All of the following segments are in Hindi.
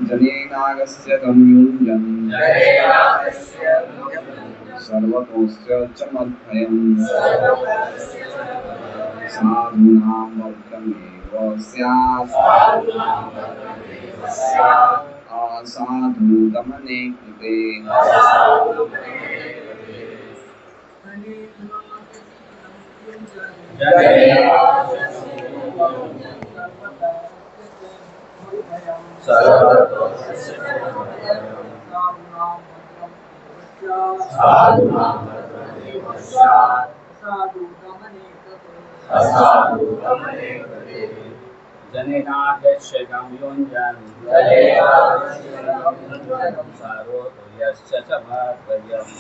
जनेनागस्य गम्युञ्जन् सर्वतोस्य च मद्भयम् साधूनां वर्गमेव स्यात् असाधुदमने कृते। जनेनागस्य गम्युञ्जन् सर्वतोयश्च च मद्भयम्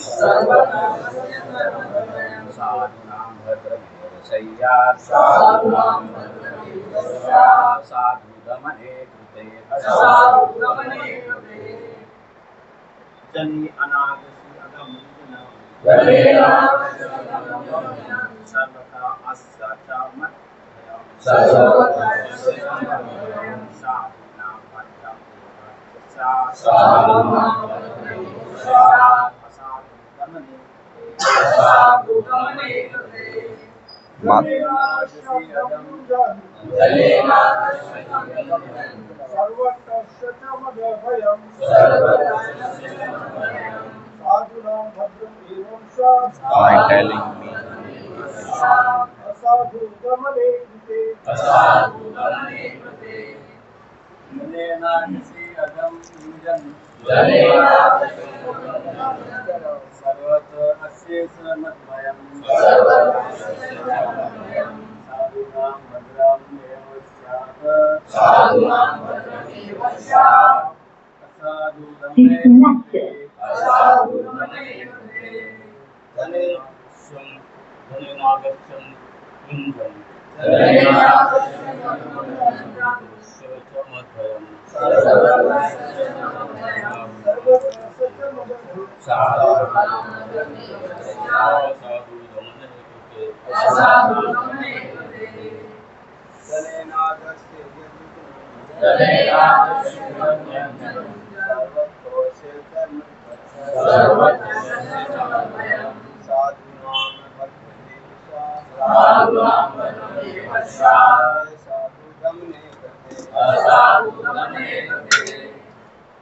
साधूनां भद्रमेव स्यात् साधुदमने कृते। जनि अनागस्य अगम्युञ्जन् सर्वथा अस्य च मद्भयम् साधूनां भद्रमेव By telling me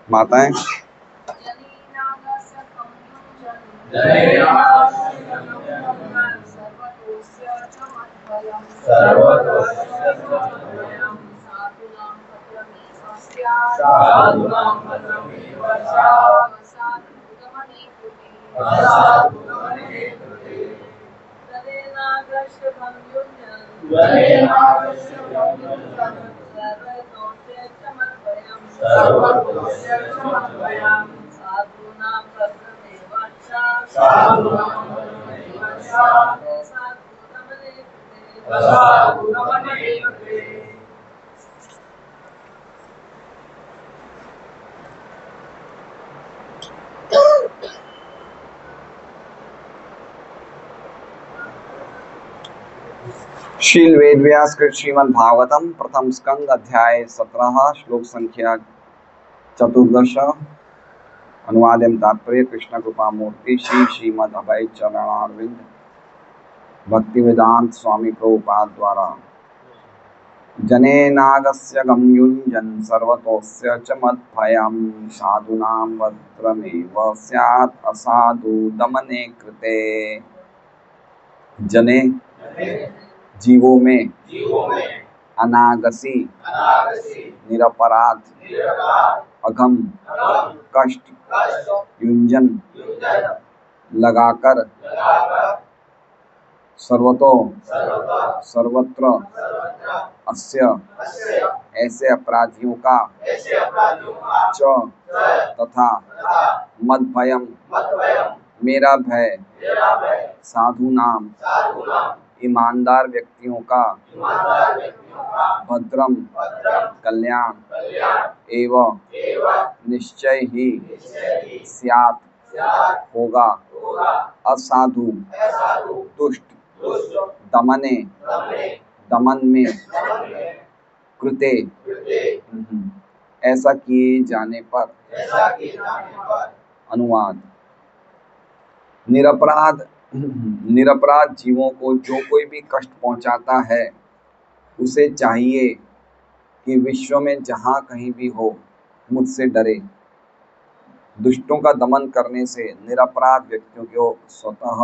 माताएं शील वेद व्यास कृत श्रीमद् भागवतम प्रथम स्कंद अध्याय 17 श्लोक संख्या 14। अनुवाद एवं तात्पर्य कृष्ण कृपा मूर्ति श्री श्रीमद् अभय चरणारविंद भक्ति वेदांत स्वामी प्रभुपाद द्वारा। जनेनागस्य गम्युञ्जन् सर्वतोस्य च मद्भयम् साधूनां भद्रमेव स्यात् असाधु दमने कृते। जने जीवों में अनागसी निरपराध अघम कष्ट युंजन लगाकर सर्वतो सर्वत्र अस्य ऐसे अपराधियों का च तथा मद्भयम् मेरा भय साधु नाम ईमानदार व्यक्तियों का भद्रम कल्याण एवं निश्चय ही स्यात् होगा असाधु दुष्ट दमने दमन में कृते ऐसा किए जाने पर अनुवाद निरपराध जीवों को जो कोई भी कष्ट पहुंचाता है उसे चाहिए कि विश्व में जहाँ कहीं भी हो मुझसे डरे। दुष्टों का दमन करने से निरपराध व्यक्तियों को स्वतः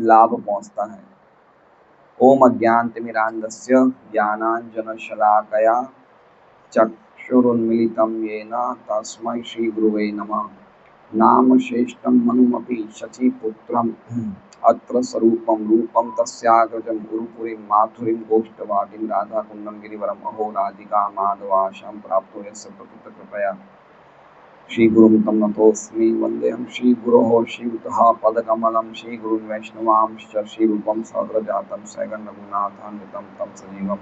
लाभ पहुंचता है। ओम अज्ञानतिमिरान्धस्य ज्ञानाञ्जनशलाकया चक्षुरुन्मीलितं येन तस्मै श्रीगुरुवे नमः। नाम श्रेष्ठं मनुमपि शचीपुत्रम् अत्र स्वरूपं रूपं तस्याग्रजं गुरुपुरीं माथुरीं गोष्ठवाटीं राधाकुण्डं गिरिवरम् अहो राधिका माधवाशां प्राप्तो यस्य प्रकृतकृपया श्रीगुरुं तं नतोऽस्मि। वन्देऽहं श्रीगुरोः श्रीयुतः पदकमलं श्रीगुरुं वैष्णवांश्च श्रीरूपं सद्रजातं सैगण्यगुणाधान्वितं तं सजीवं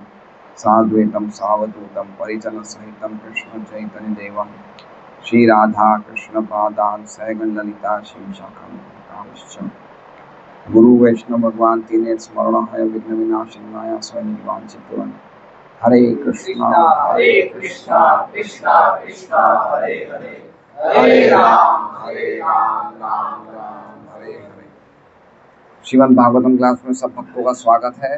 साद्वैतं सावधूतं परिजनसहितं कृष्णचैतन्यदेवं श्रीराधा कृष्णपादान् सैगण्यललिता श्रीविशाखांश्च गुरु वैष्णव भगवान तीने स्मरण है विघ्न विनाशिनाय स्वयं वांछितवन। हरे कृष्णा कृष्णा कृष्णा हरे हरे हरे राम राम राम हरे हरे। श्रीमद् भागवतम क्लास में सब भक्तों का स्वागत है।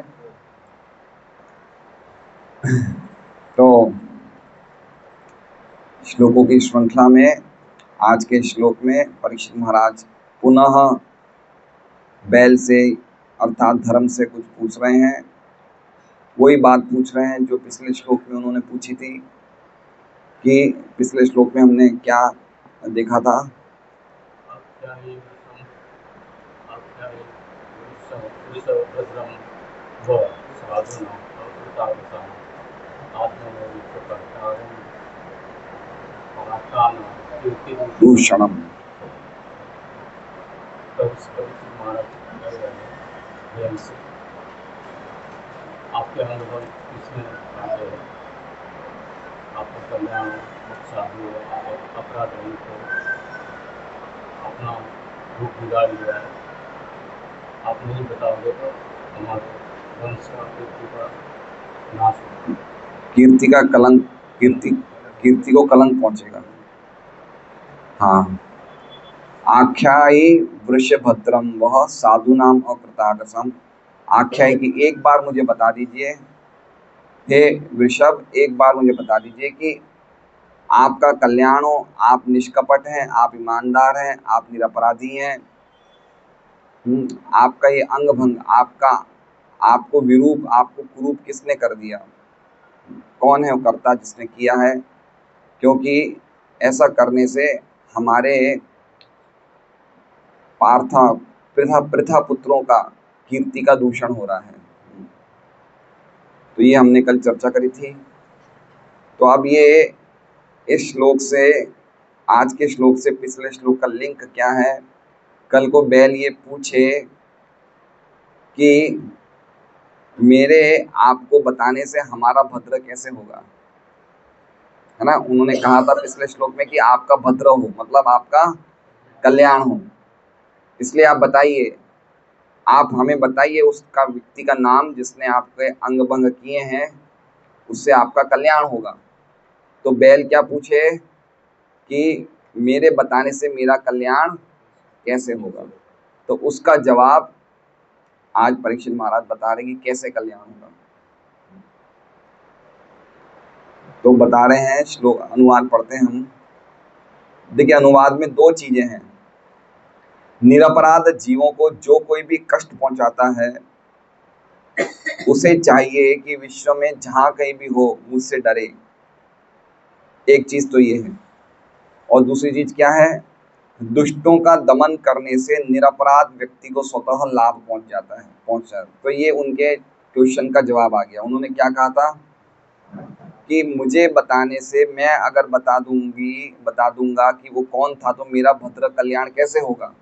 तो श्लोकों की श्रृंखला में आज के श्लोक में परीक्षित महाराज पुनः बैल से अर्थात धर्म से कुछ पूछ रहे हैं। वही बात पूछ रहे हैं जो पिछले श्लोक में उन्होंने पूछी थी कि पिछले श्लोक में हमने क्या देखा था। दूषणम आपके अनुभव इसमें आते हैं। आपका कल्याण साधु अपराध को अपना रूप बिगाड़ लिया है। आप नहीं बताओगे तो हमारे वंश का कीर्ति का नाश होगा। कीर्ति का कलंक कीर्ति को कलंक पहुंचेगा। हाँ, आख्यायी वृषभद्रम वह साधु नाम अकृतागसम। आख्यायी की एक बार मुझे बता दीजिए, हे वृषभ एक बार मुझे बता दीजिए कि आपका कल्याण हो, आप निष्कपट हैं, आप ईमानदार हैं, आप निरपराधी हैं। आपका ये अंग भंग, आपको विरूप, आपको कुरूप किसने कर दिया? कौन है वो कर्ता जिसने किया है? क्योंकि ऐसा करने से हमारे पृथा पुत्रों का कीर्ति का दूषण हो रहा है। तो ये हमने कल चर्चा करी थी। तो अब ये इस श्लोक से, आज के श्लोक से पिछले श्लोक का लिंक क्या है? कल को बैल ये पूछे कि मेरे आपको बताने से हमारा भद्र कैसे होगा, है ना। उन्होंने कहा था पिछले श्लोक में कि आपका भद्र हो मतलब आपका कल्याण हो, इसलिए आप बताइए, आप हमें बताइए उसका व्यक्ति का नाम जिसने आपके अंग भंग किए हैं, उससे आपका कल्याण होगा। तो बैल क्या पूछे कि मेरे बताने से मेरा कल्याण कैसे होगा? तो उसका जवाब आज परीक्षित महाराज बता रहे कि कैसे कल्याण होगा। तो बता रहे हैं, श्लोक अनुवाद पढ़ते हैं हम। देखिए अनुवाद में दो चीजें हैं। निरपराध जीवों को जो कोई भी कष्ट पहुंचाता है उसे चाहिए कि विश्व में जहां कहीं भी हो मुझसे डरे। एक चीज तो ये है। और दूसरी चीज क्या है? दुष्टों का दमन करने से निरपराध व्यक्ति को स्वतः लाभ पहुंच जाता। तो ये उनके क्वेश्चन का जवाब आ गया। उन्होंने क्या कहा था कि मुझे बताने से, मैं अगर बता दूंगा कि वो कौन था तो मेरा भद्र कल्याण कैसे होगा?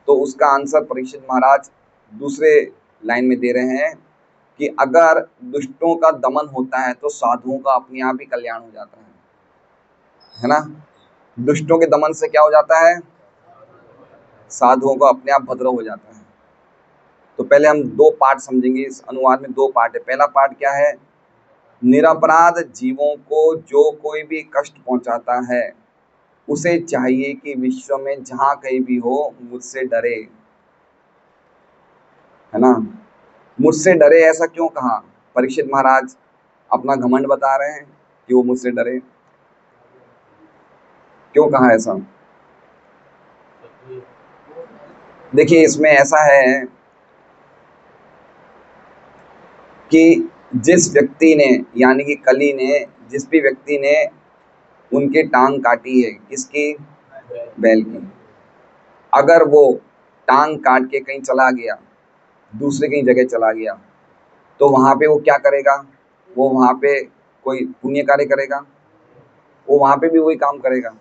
तो उसका आंसर परीक्षित महाराज दूसरे लाइन में दे रहे हैं कि अगर दुष्टों का दमन होता है तो साधुओं का अपने आप ही कल्याण हो जाता है ना। दुष्टों के दमन से क्या हो जाता है? साधुओं का अपने आप भद्र हो जाता है। तो पहले हम दो पार्ट समझेंगे। इस अनुवाद में दो पार्ट है। पहला पार्ट क्या है निरपराध जीवों को जो कोई भी कष्ट पहुंचाता है उसे चाहिए कि विश्व में जहां कहीं भी हो मुझसे डरे, है ना। मुझसे डरे ऐसा क्यों कहा? परीक्षित महाराज अपना घमंड बता रहे हैं कि वो मुझसे डरे, क्यों कहा ऐसा? देखिए इसमें ऐसा है कि जिस व्यक्ति ने यानी कि कली ने, जिस भी व्यक्ति ने उनकी टांग काटी है, किसकी? बैल की। अगर वो टांग काट के कहीं चला गया, दूसरे कहीं जगह चला गया, तो वहां पे वो क्या करेगा? वो वहां पे कोई पुण्य कार्य करेगा? वो वहां पे भी वही काम करेगा।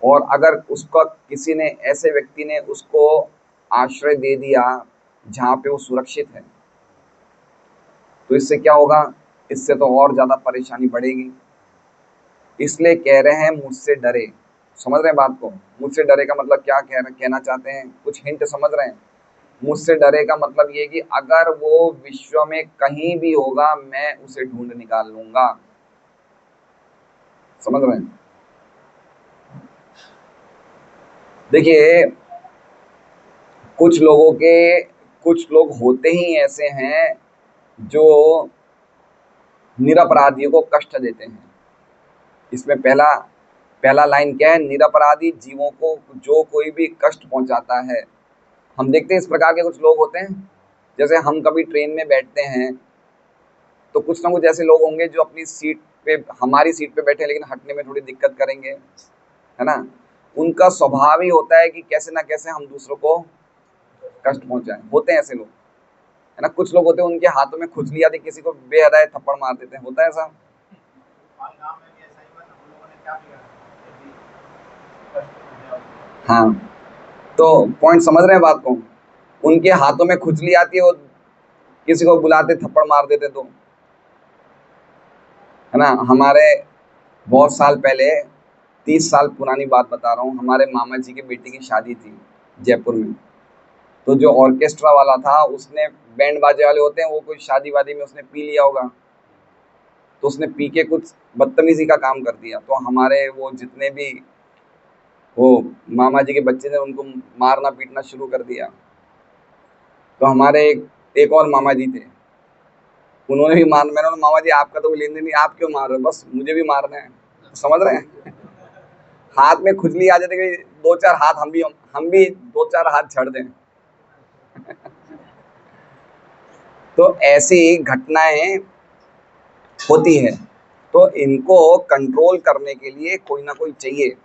और अगर उसका किसी ने, ऐसे व्यक्ति ने उसको आश्रय दे दिया जहां पे वो सुरक्षित है, तो इससे क्या होगा? इससे तो और ज्यादा परेशानी बढ़ेगी। इसलिए कह रहे हैं मुझसे डरे। समझ रहे हैं बात को? मुझसे डरे का मतलब क्या कहना चाहते हैं? कुछ हिंट समझ रहे हैं? मुझसे डरे का मतलब ये कि अगर वो विश्व में कहीं भी होगा मैं उसे ढूंढ निकाल लूंगा। समझ रहे हैं? देखिए कुछ लोग होते ही ऐसे हैं जो निरपराधियों को कष्ट देते हैं। इसमें पहला पहला लाइन क्या है? निरपराधी जीवों को जो कोई भी कष्ट पहुंचाता है। हम देखते हैं इस प्रकार के कुछ लोग होते हैं, जैसे हम कभी ट्रेन में बैठते हैं तो कुछ ना कुछ ऐसे लोग होंगे जो अपनी सीट पे, हमारी सीट पे बैठे लेकिन हटने में थोड़ी दिक्कत करेंगे, है ना। उनका स्वभाव ही होता है कि कैसे ना कैसे हम दूसरों को कष्ट पहुंचाएं। होते हैं ऐसे लोग, है ना। कुछ लोग होते हैं उनके हाथों में खुजली आती, किसी को बेहदाए थप्पड़ मार देते हैं। होता है ऐसा? हाँ, तो पॉइंट समझ रहे हैं बात को? उनके हाथों में खुजली आती है, वो किसी को बुलाते थप्पड़ मार देते, तो है ना। हमारे बहुत साल पहले, 30 साल पुरानी बात बता रहा हूँ, हमारे मामा जी की बेटी की शादी थी जयपुर में। तो जो ऑर्केस्ट्रा वाला था उसने, बैंड बाजे वाले होते हैं, वो कोई शादी वादी में उसने पी लिया होगा, तो उसने पी के कुछ बदतमीजी का काम कर दिया। तो हमारे वो जितने भी वो मामा जी के बच्चे थे उनको मारना पीटना शुरू कर दिया। तो हमारे एक और मामा जी थे, उन्होंने भी मैंने बोला मामा जी आपका तो लेन देन नहीं, आप क्यों मार रहे हो? बस मुझे भी मारना है। समझ रहे हैं? हाथ में खुजली आ जाती है, दो चार हाथ हम भी दो चार हाथ छड़ दें। तो ऐसी घटनाएं होती है, तो इनको कंट्रोल करने के लिए कोई ना कोई चाहिए।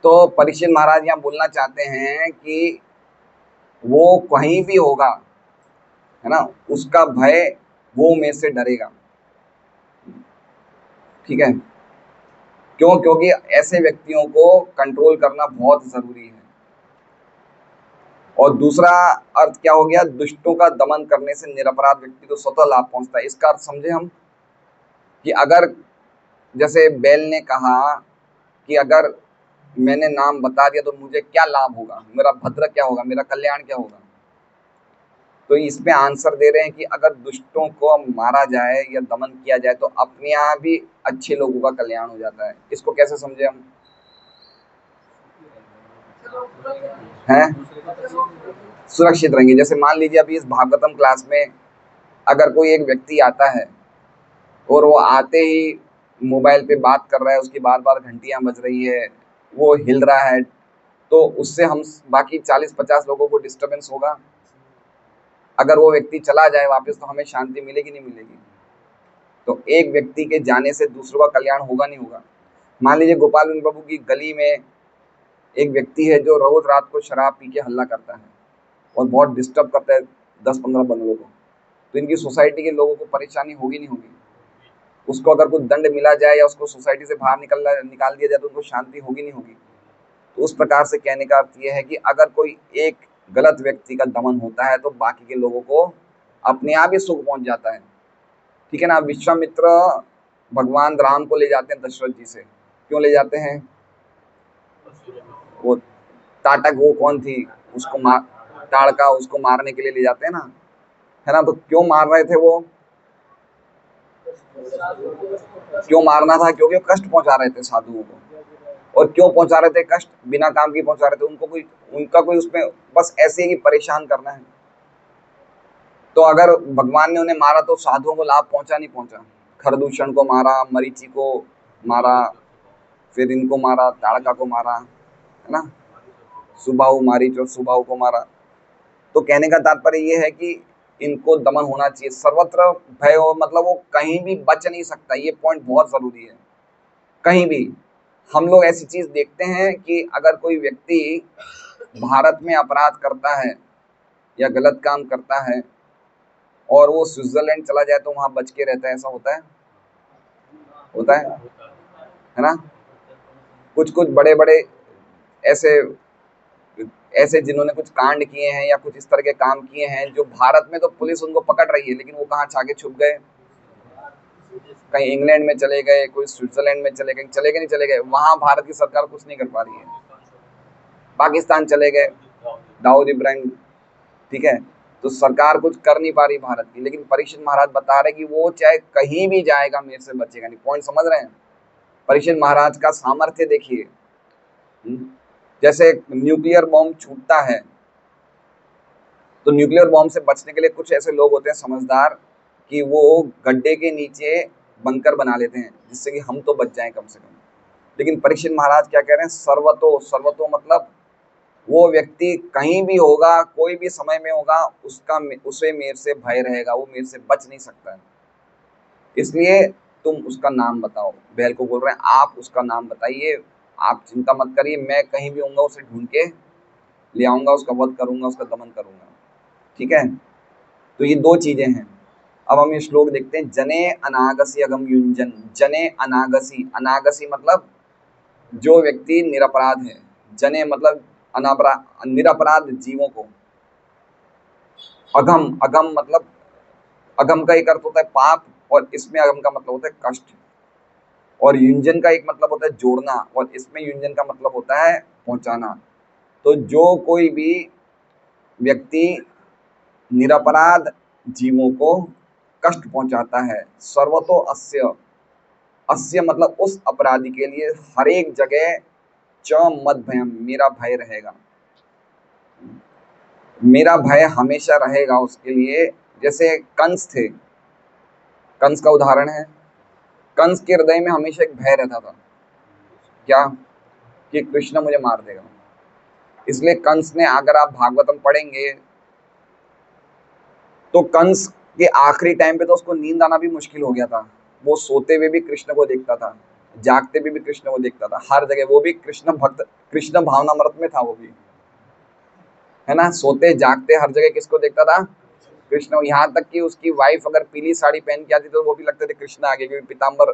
तो परीक्षित महाराज यहाँ बोलना चाहते हैं कि वो कहीं भी होगा, है ना, उसका भय वो में से डरेगा। ठीक है? क्यों? क्योंकि ऐसे व्यक्तियों को कंट्रोल करना बहुत जरूरी है। और दूसरा अर्थ क्या हो गया? दुष्टों का दमन करने से निरपराध व्यक्ति को स्वतः लाभ पहुंचता है। इसका अर्थ समझे हम, कि अगर जैसे बैल ने कहा कि अगर मैंने नाम बता दिया तो मुझे क्या लाभ होगा, मेरा भद्र क्या होगा, मेरा कल्याण क्या होगा। तो इसमें आंसर दे रहे हैं कि अगर दुष्टों को मारा जाए या दमन किया जाए तो अपने यहाँ भी अच्छे लोगों का कल्याण हो जाता है। इसको कैसे समझे हम? हैं? सुरक्षित रहेंगे। जैसे मान लीजिए अभी इस भागवतम क्लास में अगर कोई एक व्यक्ति आता है और वो आते ही मोबाइल पे बात कर रहा है, उसकी बार बार घंटियां बज रही है, वो हिल रहा है, तो उससे हम बाकी 40-50 लोगों को डिस्टरबेंस होगा। अगर वो व्यक्ति चला जाए वापस तो हमें शांति मिलेगी नहीं मिलेगी? तो एक व्यक्ति के जाने से दूसरों का कल्याण होगा नहीं होगा? मान लीजिए गोपाल बिंद प्रभु की गली में एक व्यक्ति है जो रोज रात को शराब पी के हल्ला करता है और बहुत डिस्टर्ब करता है 10-15 बंदों को, तो इनकी सोसाइटी के लोगों को परेशानी होगी नहीं होगी? उसको अगर कुछ दंड मिला जाए या उसको सोसाइटी से बाहर निकाल दिया जाए तो उनको शांति होगी नहीं होगी? तो उस प्रकार से कहने का अर्थ ये है कि अगर कोई एक गलत व्यक्ति का दमन होता है तो बाकी के लोगों को अपने आप ही सुख पहुंच जाता है। ठीक है ना। विश्वामित्र भगवान राम को ले जाते हैं दशरथ जी से, क्यों ले जाते हैं? वो ताटक, वो कौन थी, उसको मार, ताड़का, उसको मारने के लिए ले जाते हैं ना, है ना। तो क्यों मार रहे थे वो? क्यों मारना था? क्योंकि वो कष्ट पहुंचा रहे थे साधुओं को। और क्यों पहुंचा रहे थे कष्ट? बिना काम की पहुंचा रहे थे। उनका कोई उसमें बस ऐसे ही परेशान करना है। तो अगर भगवान ने उन्हें मारा तो साधुओं को लाभ पहुंचा नहीं पहुंचा? खरदूषण को मारा, मरीचि को मारा, फिर इनको मारा, ताड़का को मारा, है ना, सुबाहु मारीच और सुबाहु को मारा। तो कहने का तात्पर्य ये है कि इनको दमन होना चाहिए। सर्वत्र भय हो मतलब वो कहीं भी बच नहीं सकता। ये पॉइंट बहुत जरूरी है। कहीं भी हम लोग ऐसी चीज देखते हैं कि अगर कोई व्यक्ति भारत में अपराध करता है या गलत काम करता है और वो स्विट्जरलैंड चला जाए तो वहां बच के रहता है, ऐसा होता है? होता है ना? कुछ कुछ बड़े बड़े ऐसे ऐसे जिन्होंने कुछ कांड किए हैं या कुछ इस तरह के काम किए हैं जो भारत में तो पुलिस उनको पकड़ रही है, लेकिन वो कहाँ छाके छुप गए? कहीं इंग्लैंड में चले गए, कोई स्विट्जरलैंड में चले गए, नहीं चले गए, वहां भारत की सरकार कुछ नहीं कर पा रही है। पाकिस्तान चले गए, दाऊद इब्राहिम, ठीक है, तो सरकार कुछ कर नहीं पा रही भारत की। लेकिन परीक्षित महाराज बता रहे कि वो चाहे कहीं भी जाएगा मेरे से बचेगा नहीं। पॉइंट समझ रहे हैं? परीक्षित महाराज का सामर्थ्य देखिए। जैसे न्यूक्लियर बॉम्ब छूटता है तो न्यूक्लियर बॉम्ब से बचने के लिए कुछ ऐसे लोग होते हैं समझदार कि वो गड्ढे के नीचे बंकर बना लेते हैं जिससे कि हम तो बच जाएं कम से कम। लेकिन परीक्षित महाराज क्या कह रहे हैं? सर्वतो मतलब वो व्यक्ति कहीं भी होगा, कोई भी समय में होगा, उसे मेरे से भय रहेगा, वो मेरे से बच नहीं सकता है। इसलिए तुम उसका नाम बताओ। बैल को बोल रहे हैं आप उसका नाम बताइए, आप चिंता मत करिए, मैं कहीं भी होऊंगा उसे ढूंढ के ले आऊंगा, उसका वध करूंगा, उसका दमन करूंगा। ठीक है, तो ये दो चीजें हैं। अब हम ये श्लोक देखते हैं। जने अनागसी अगम युंजन। जने अनागसी, अनागसी मतलब जो व्यक्ति निरपराध है। जने मतलब निरपराध जीवों को। अगम, अगम मतलब अगम का एक अर्थ होता है पाप, और इसमें अगम का मतलब होता है कष्ट। और युंजन का एक मतलब होता है जोड़ना, और इसमें युंजन का मतलब होता है पहुंचाना। तो जो कोई भी व्यक्ति निरपराध जीवों को कष्ट पहुंचाता है, सर्वतो अस्य, अस्य मतलब उस अपराधी के लिए हर एक जगह च मद भयम, मेरा भय रहेगा, मेरा भय हमेशा रहेगा उसके लिए। जैसे कंस थे, कंस का उदाहरण है। कंस के हृदय में हमेशा एक भय रहता था, क्या? कि कृष्ण मुझे मार देगा। इसलिए कंस ने, अगर आप भागवतम पढ़ेंगे तो कंस के आखिरी टाइम पे तो उसको नींद आना भी मुश्किल हो गया था। वो सोते हुए भी कृष्ण को देखता था, जागते हुए भी कृष्ण को देखता था, हर जगह वो भी कृष्ण भक्त, कृष्ण भावनामृत में था वो भी, है ना। सोते जागते हर जगह किसको देखता था? कृष्ण। यहाँ तक कि उसकी वाइफ अगर पीली साड़ी पहन के आती तो वो भी लगते थे कृष्ण आगे, क्योंकि पीताम्बर।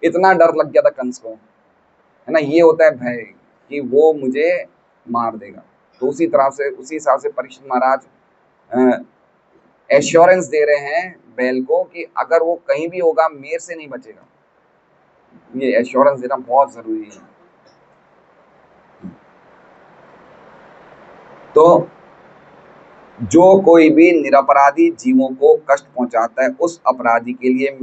इतना डर लग गया था कंस को, है ना। ये होता है भय कि वो मुझे मार देगा। तो उसी तरह से, उसी हिसाब से परीक्षित महाराज एश्योरेंस दे रहे हैं बैल को कि अगर वो कहीं भी होगा मेरे से नहीं बचेगा। ये एश्योरेंस देना बहुत जरूरी है। तो जो कोई भी निरपराधी जीवों को कष्ट पहुंचाता है उस अपराधी के लिए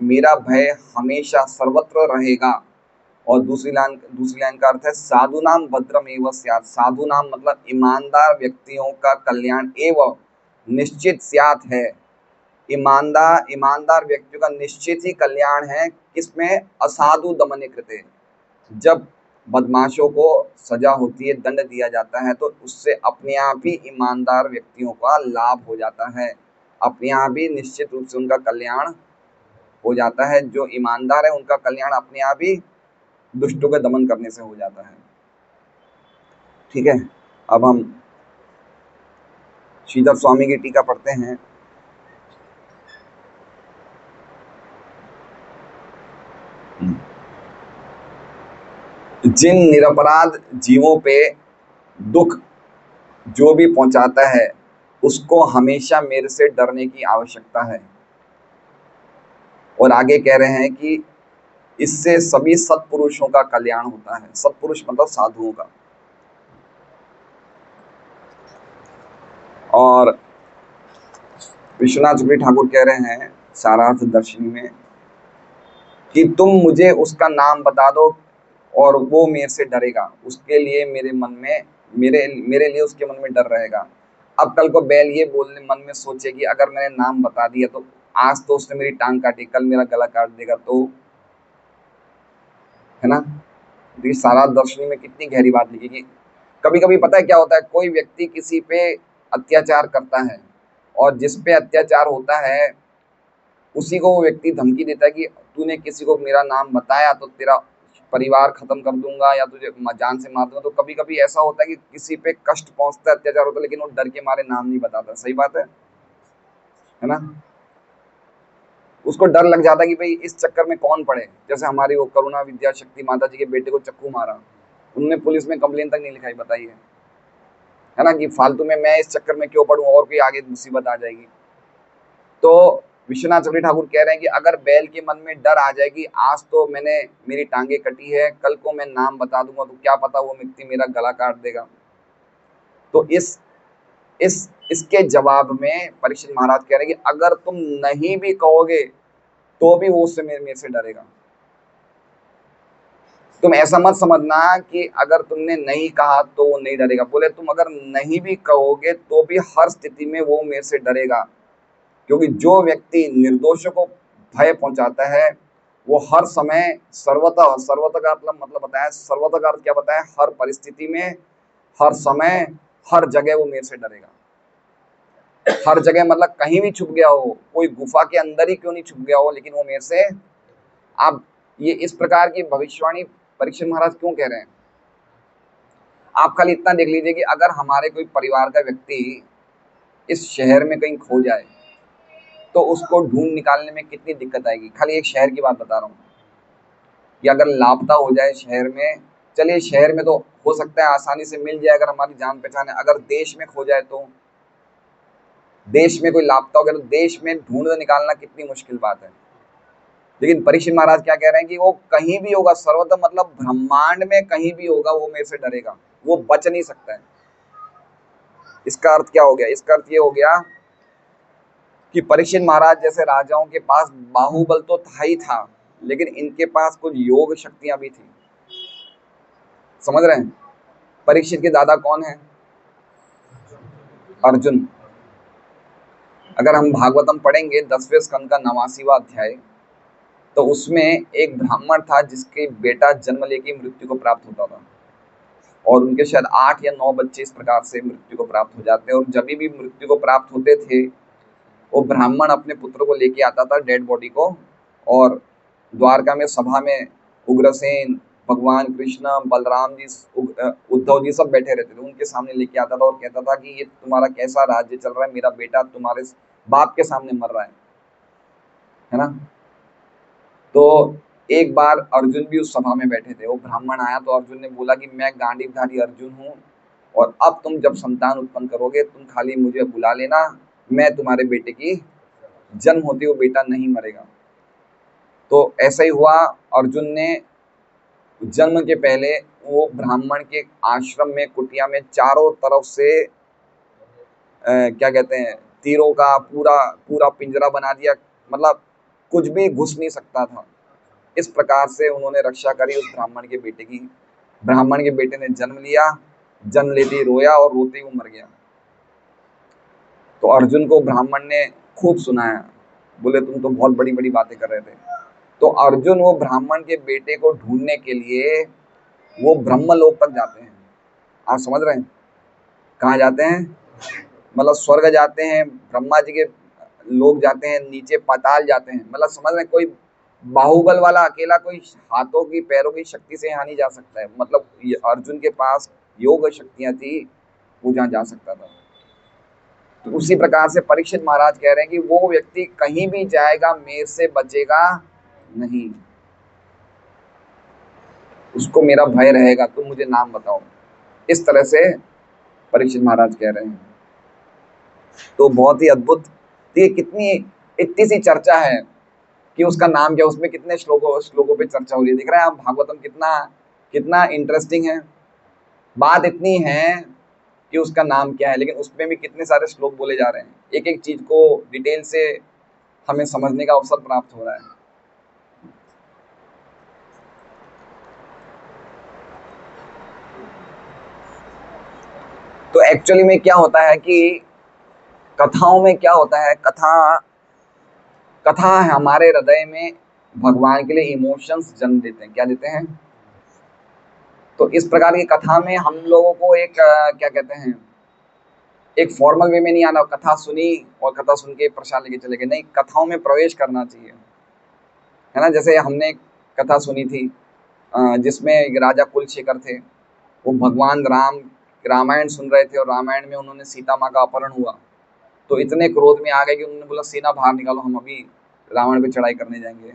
मेरा भय हमेशा सर्वत्र रहेगा। और दूसरी लाइन का अर्थ है साधु नाम भद्रम एवं स्यात्। साधु नाम मतलब ईमानदार व्यक्तियों का कल्याण एवं निश्चित स्यात् है। ईमानदार व्यक्तियों का निश्चित ही कल्याण है। किसमें? असाधु दमने कृते। जब बदमाशों को सजा होती है, दंड दिया जाता है, तो उससे अपने आप ही ईमानदार व्यक्तियों का लाभ हो जाता है, अपने आप ही निश्चित रूप से उनका कल्याण हो जाता है। जो ईमानदार है उनका कल्याण अपने आप ही दुष्टों का दमन करने से हो जाता है। ठीक है, अब हम श्रीधर स्वामी की टीका पढ़ते हैं। जिन निरपराध जीवों पे दुख जो भी पहुंचाता है उसको हमेशा मेरे से डरने की आवश्यकता है। और आगे कह रहे हैं कि इससे सभी सत्पुरुषों का कल्याण होता है। सत्पुरुष मतलब साधुओं का। और विश्वनाथ चक्रवर्ती ठाकुर कह रहे हैं सारार्थ दर्शनी में कि तुम मुझे उसका नाम बता दो और वो मेरे से डरेगा, उसके लिए मेरे मन में मेरे मेरे लिए उसके मन में डर रहेगा। अब कल को बैल ये बोलने मन में सोचे कि अगर मैंने नाम बता दिया तो आज तो उसने मेरी टांग काटी, कल मेरा गला काट देगा, तो है ना। तो ये सारार्थ दर्शनी में कितनी गहरी बात लिखी कि कभी कभी पता है क्या होता है, कोई व्यक्ति किसी पे अत्याचार करता है और जिस पे अत्याचार होता है उसी को वो व्यक्ति धमकी देता है कि तूने किसी को मेरा नाम बताया तो तेरा परिवार खत्म कर दूंगा या तुझे जान से मार दूंगा। तो कभी कभी ऐसा होता है कि किसी पे कष्ट पहुंचता है, अत्याचार होता है, लेकिन वो डर के मारे नाम नहीं बताता। सही बात है ना। उसको डर लग जाता है कि भाई इस चक्कर में कौन पड़े। जैसे हमारी वो करुणा विद्या शक्ति माता जी के बेटे को चक्कू मारा, उन्होंने पुलिस में कंप्लेन तक नहीं लिखाई, बताइए, है ना, कि फालतू में मैं इस चक्कर में क्यों पढ़ूं और कोई आगे मुसीबत आ जाएगी। तो विश्वनाथ चक्रवर्ती ठाकुर कह रहे हैं कि अगर बैल के मन में डर आ जाएगी, आज तो मैंने मेरी टांगे कटी है, कल को मैं नाम बता दूंगा तो क्या पता वो व्यक्ति मेरा गला काट देगा। तो इसके जवाब में परीक्षित महाराज कह रहे हैं कि अगर तुम नहीं भी कहोगे तो भी वो उससे मेरे से डरेगा। तुम ऐसा मत समझना कि अगर तुमने नहीं कहा तो वो नहीं डरेगा। बोले तुम अगर नहीं भी कहोगे तो भी हर स्थिति में वो मेरे से डरेगा, क्योंकि जो व्यक्ति निर्दोषों को भय पहुंचाता है वो हर समय सर्वतः, सर्वतः का मतलब बताया, सर्वतः का अर्थ क्या बताया, हर परिस्थिति में, हर समय, हर जगह वो मेरे से डरेगा। हर जगह मतलब कहीं भी छुप गया हो, कोई गुफा के अंदर ही क्यों नहीं छुप गया हो, लेकिन वो मेरे से। आप ये इस प्रकार की भविष्यवाणी परीक्षित महाराज क्यों कह रहे हैं? आप खाली इतना देख लीजिए कि अगर हमारे कोई परिवार का व्यक्ति इस शहर में कहीं खो जाए तो उसको ढूंढ निकालने में कितनी दिक्कत आएगी। खाली एक शहर की बात बता रहा हूँ कि अगर लापता हो जाए शहर में, चलिए शहर में तो हो सकता है आसानी से मिल जाए अगर हमारी जान पहचान है, अगर देश में खो जाए तो, देश में कोई लापता हो गया तो देश में ढूंढ निकालना कितनी मुश्किल बात है। लेकिन परीक्षित महाराज क्या कह रहे हैं कि वो कहीं भी होगा, सर्वतः मतलब ब्रह्मांड में कहीं भी होगा, वो मेरे से डरेगा, वो बच नहीं सकता है। इसका अर्थ क्या हो गया? इसका अर्थ ये हो गया कि परीक्षित महाराज जैसे राजाओं के पास बाहुबल तो था ही था, लेकिन इनके पास कुछ योग शक्तियां भी थी। समझ रहे हैं? परीक्षित के दादा कौन है? अर्जुन। अगर हम भागवतम पढ़ेंगे 10वें स्कंद का 89वां अध्याय, तो उसमें एक ब्राह्मण था जिसके बेटा जन्म लेके मृत्यु को प्राप्त होता था, और उनके शायद 8 या 9 बच्चे इस प्रकार से मृत्यु को प्राप्त हो जाते हैं। और जब भी मृत्यु को प्राप्त होते थे, वो ब्राह्मण अपने पुत्र को लेके आता था, डेड बॉडी को, और द्वारका में सभा में उग्रसेन, भगवान कृष्ण, बलराम जी, उद्धव जी सब बैठे रहते थे, उनके सामने लेके आता था और कहता था कि ये तुम्हारा कैसा राज्य चल रहा है, मेरा बेटा तुम्हारे बाप के सामने मर रहा है ना। तो एक बार अर्जुन भी उस सभा में बैठे थे, वो ब्राह्मण आया तो अर्जुन ने बोला कि मैं गांडीवधारी अर्जुन हूँ, और अब तुम जब संतान उत्पन्न करोगे तुम खाली मुझे बुला लेना, मैं तुम्हारे बेटे की जन्म होते वो बेटा नहीं मरेगा। तो ऐसा ही हुआ, अर्जुन ने जन्म के पहले वो ब्राह्मण के आश्रम में, कुटिया में चारों तरफ से क्या कहते हैं, तीरों का पूरा पूरा पिंजरा बना दिया, मतलब कुछ भी घुस नहीं सकता था। इस प्रकार से उन्होंने रक्षा करी उस ब्राह्मण के बेटे की। ब्राह्मण के बेटे ने जन्म लिया, जन्म लेते ही रोया और रोते ही वो मर गया। तो अर्जुन को ब्राह्मण ने खूब सुनाया, बोले तुम तो बहुत बड़ी बड़ी बातें कर रहे थे। तो अर्जुन वो ब्राह्मण के बेटे को ढूंढने के लिए वो ब्रह्मलोक तक जाते हैं। आप समझ रहे हैं? कहाँ जाते हैं? मतलब स्वर्ग जाते हैं, ब्रह्मा जी के लोग जाते हैं, नीचे पाताल जाते हैं। मतलब समझ रहे हैं? कोई बाहुबल वाला अकेला कोई हाथों की पैरों की शक्ति से यहाँ नहीं जा सकता है। मतलब अर्जुन के पास योग शक्तियां थी, वो जहाँ जा सकता था। तो उसी प्रकार से परीक्षित महाराज कह रहे हैं कि वो व्यक्ति कहीं भी जाएगा मेरे से बचेगा नहीं, उसको मेरा भय रहेगा, तुम मुझे नाम बताओ। इस तरह से परीक्षित महाराज कह रहे हैं। तो बहुत ही अद्भुत, ये कितनी इतनी सी चर्चा है कि उसका नाम क्या, उसमें कितने श्लोकों पे चर्चा हो रही है। दिख रहा है आप भागवतम कितना कितना इंटरेस्टिंग है। बात इतनी है कि उसका नाम क्या है, लेकिन उसमें भी कितने सारे श्लोक बोले जा रहे हैं, एक एक चीज को डिटेल से हमें समझने का अवसर प्राप्त हो रहा है। तो एक्चुअली में क्या होता है कि कथाओं में क्या होता है, कथा हमारे हृदय में भगवान के लिए इमोशंस जन्म देते हैं। क्या देते हैं? तो इस प्रकार की कथा में हम लोगों को एक क्या कहते हैं, एक फॉर्मल वे में नहीं आना, कथा सुनी और कथा सुन के प्रसाद लेके चले गए, नहीं, कथाओं में प्रवेश करना चाहिए, है ना। जैसे हमने एक कथा सुनी थी जिसमें एक राजा कुलशेखर थे, वो भगवान राम रामायण सुन रहे थे और रामायण में उन्होंने सीता माँ का अपहरण हुआ, तो इतने क्रोध में आ गए कि उन्होंने बोला सेना बाहर निकालो, हम अभी रावण पे चढ़ाई करने जाएंगे।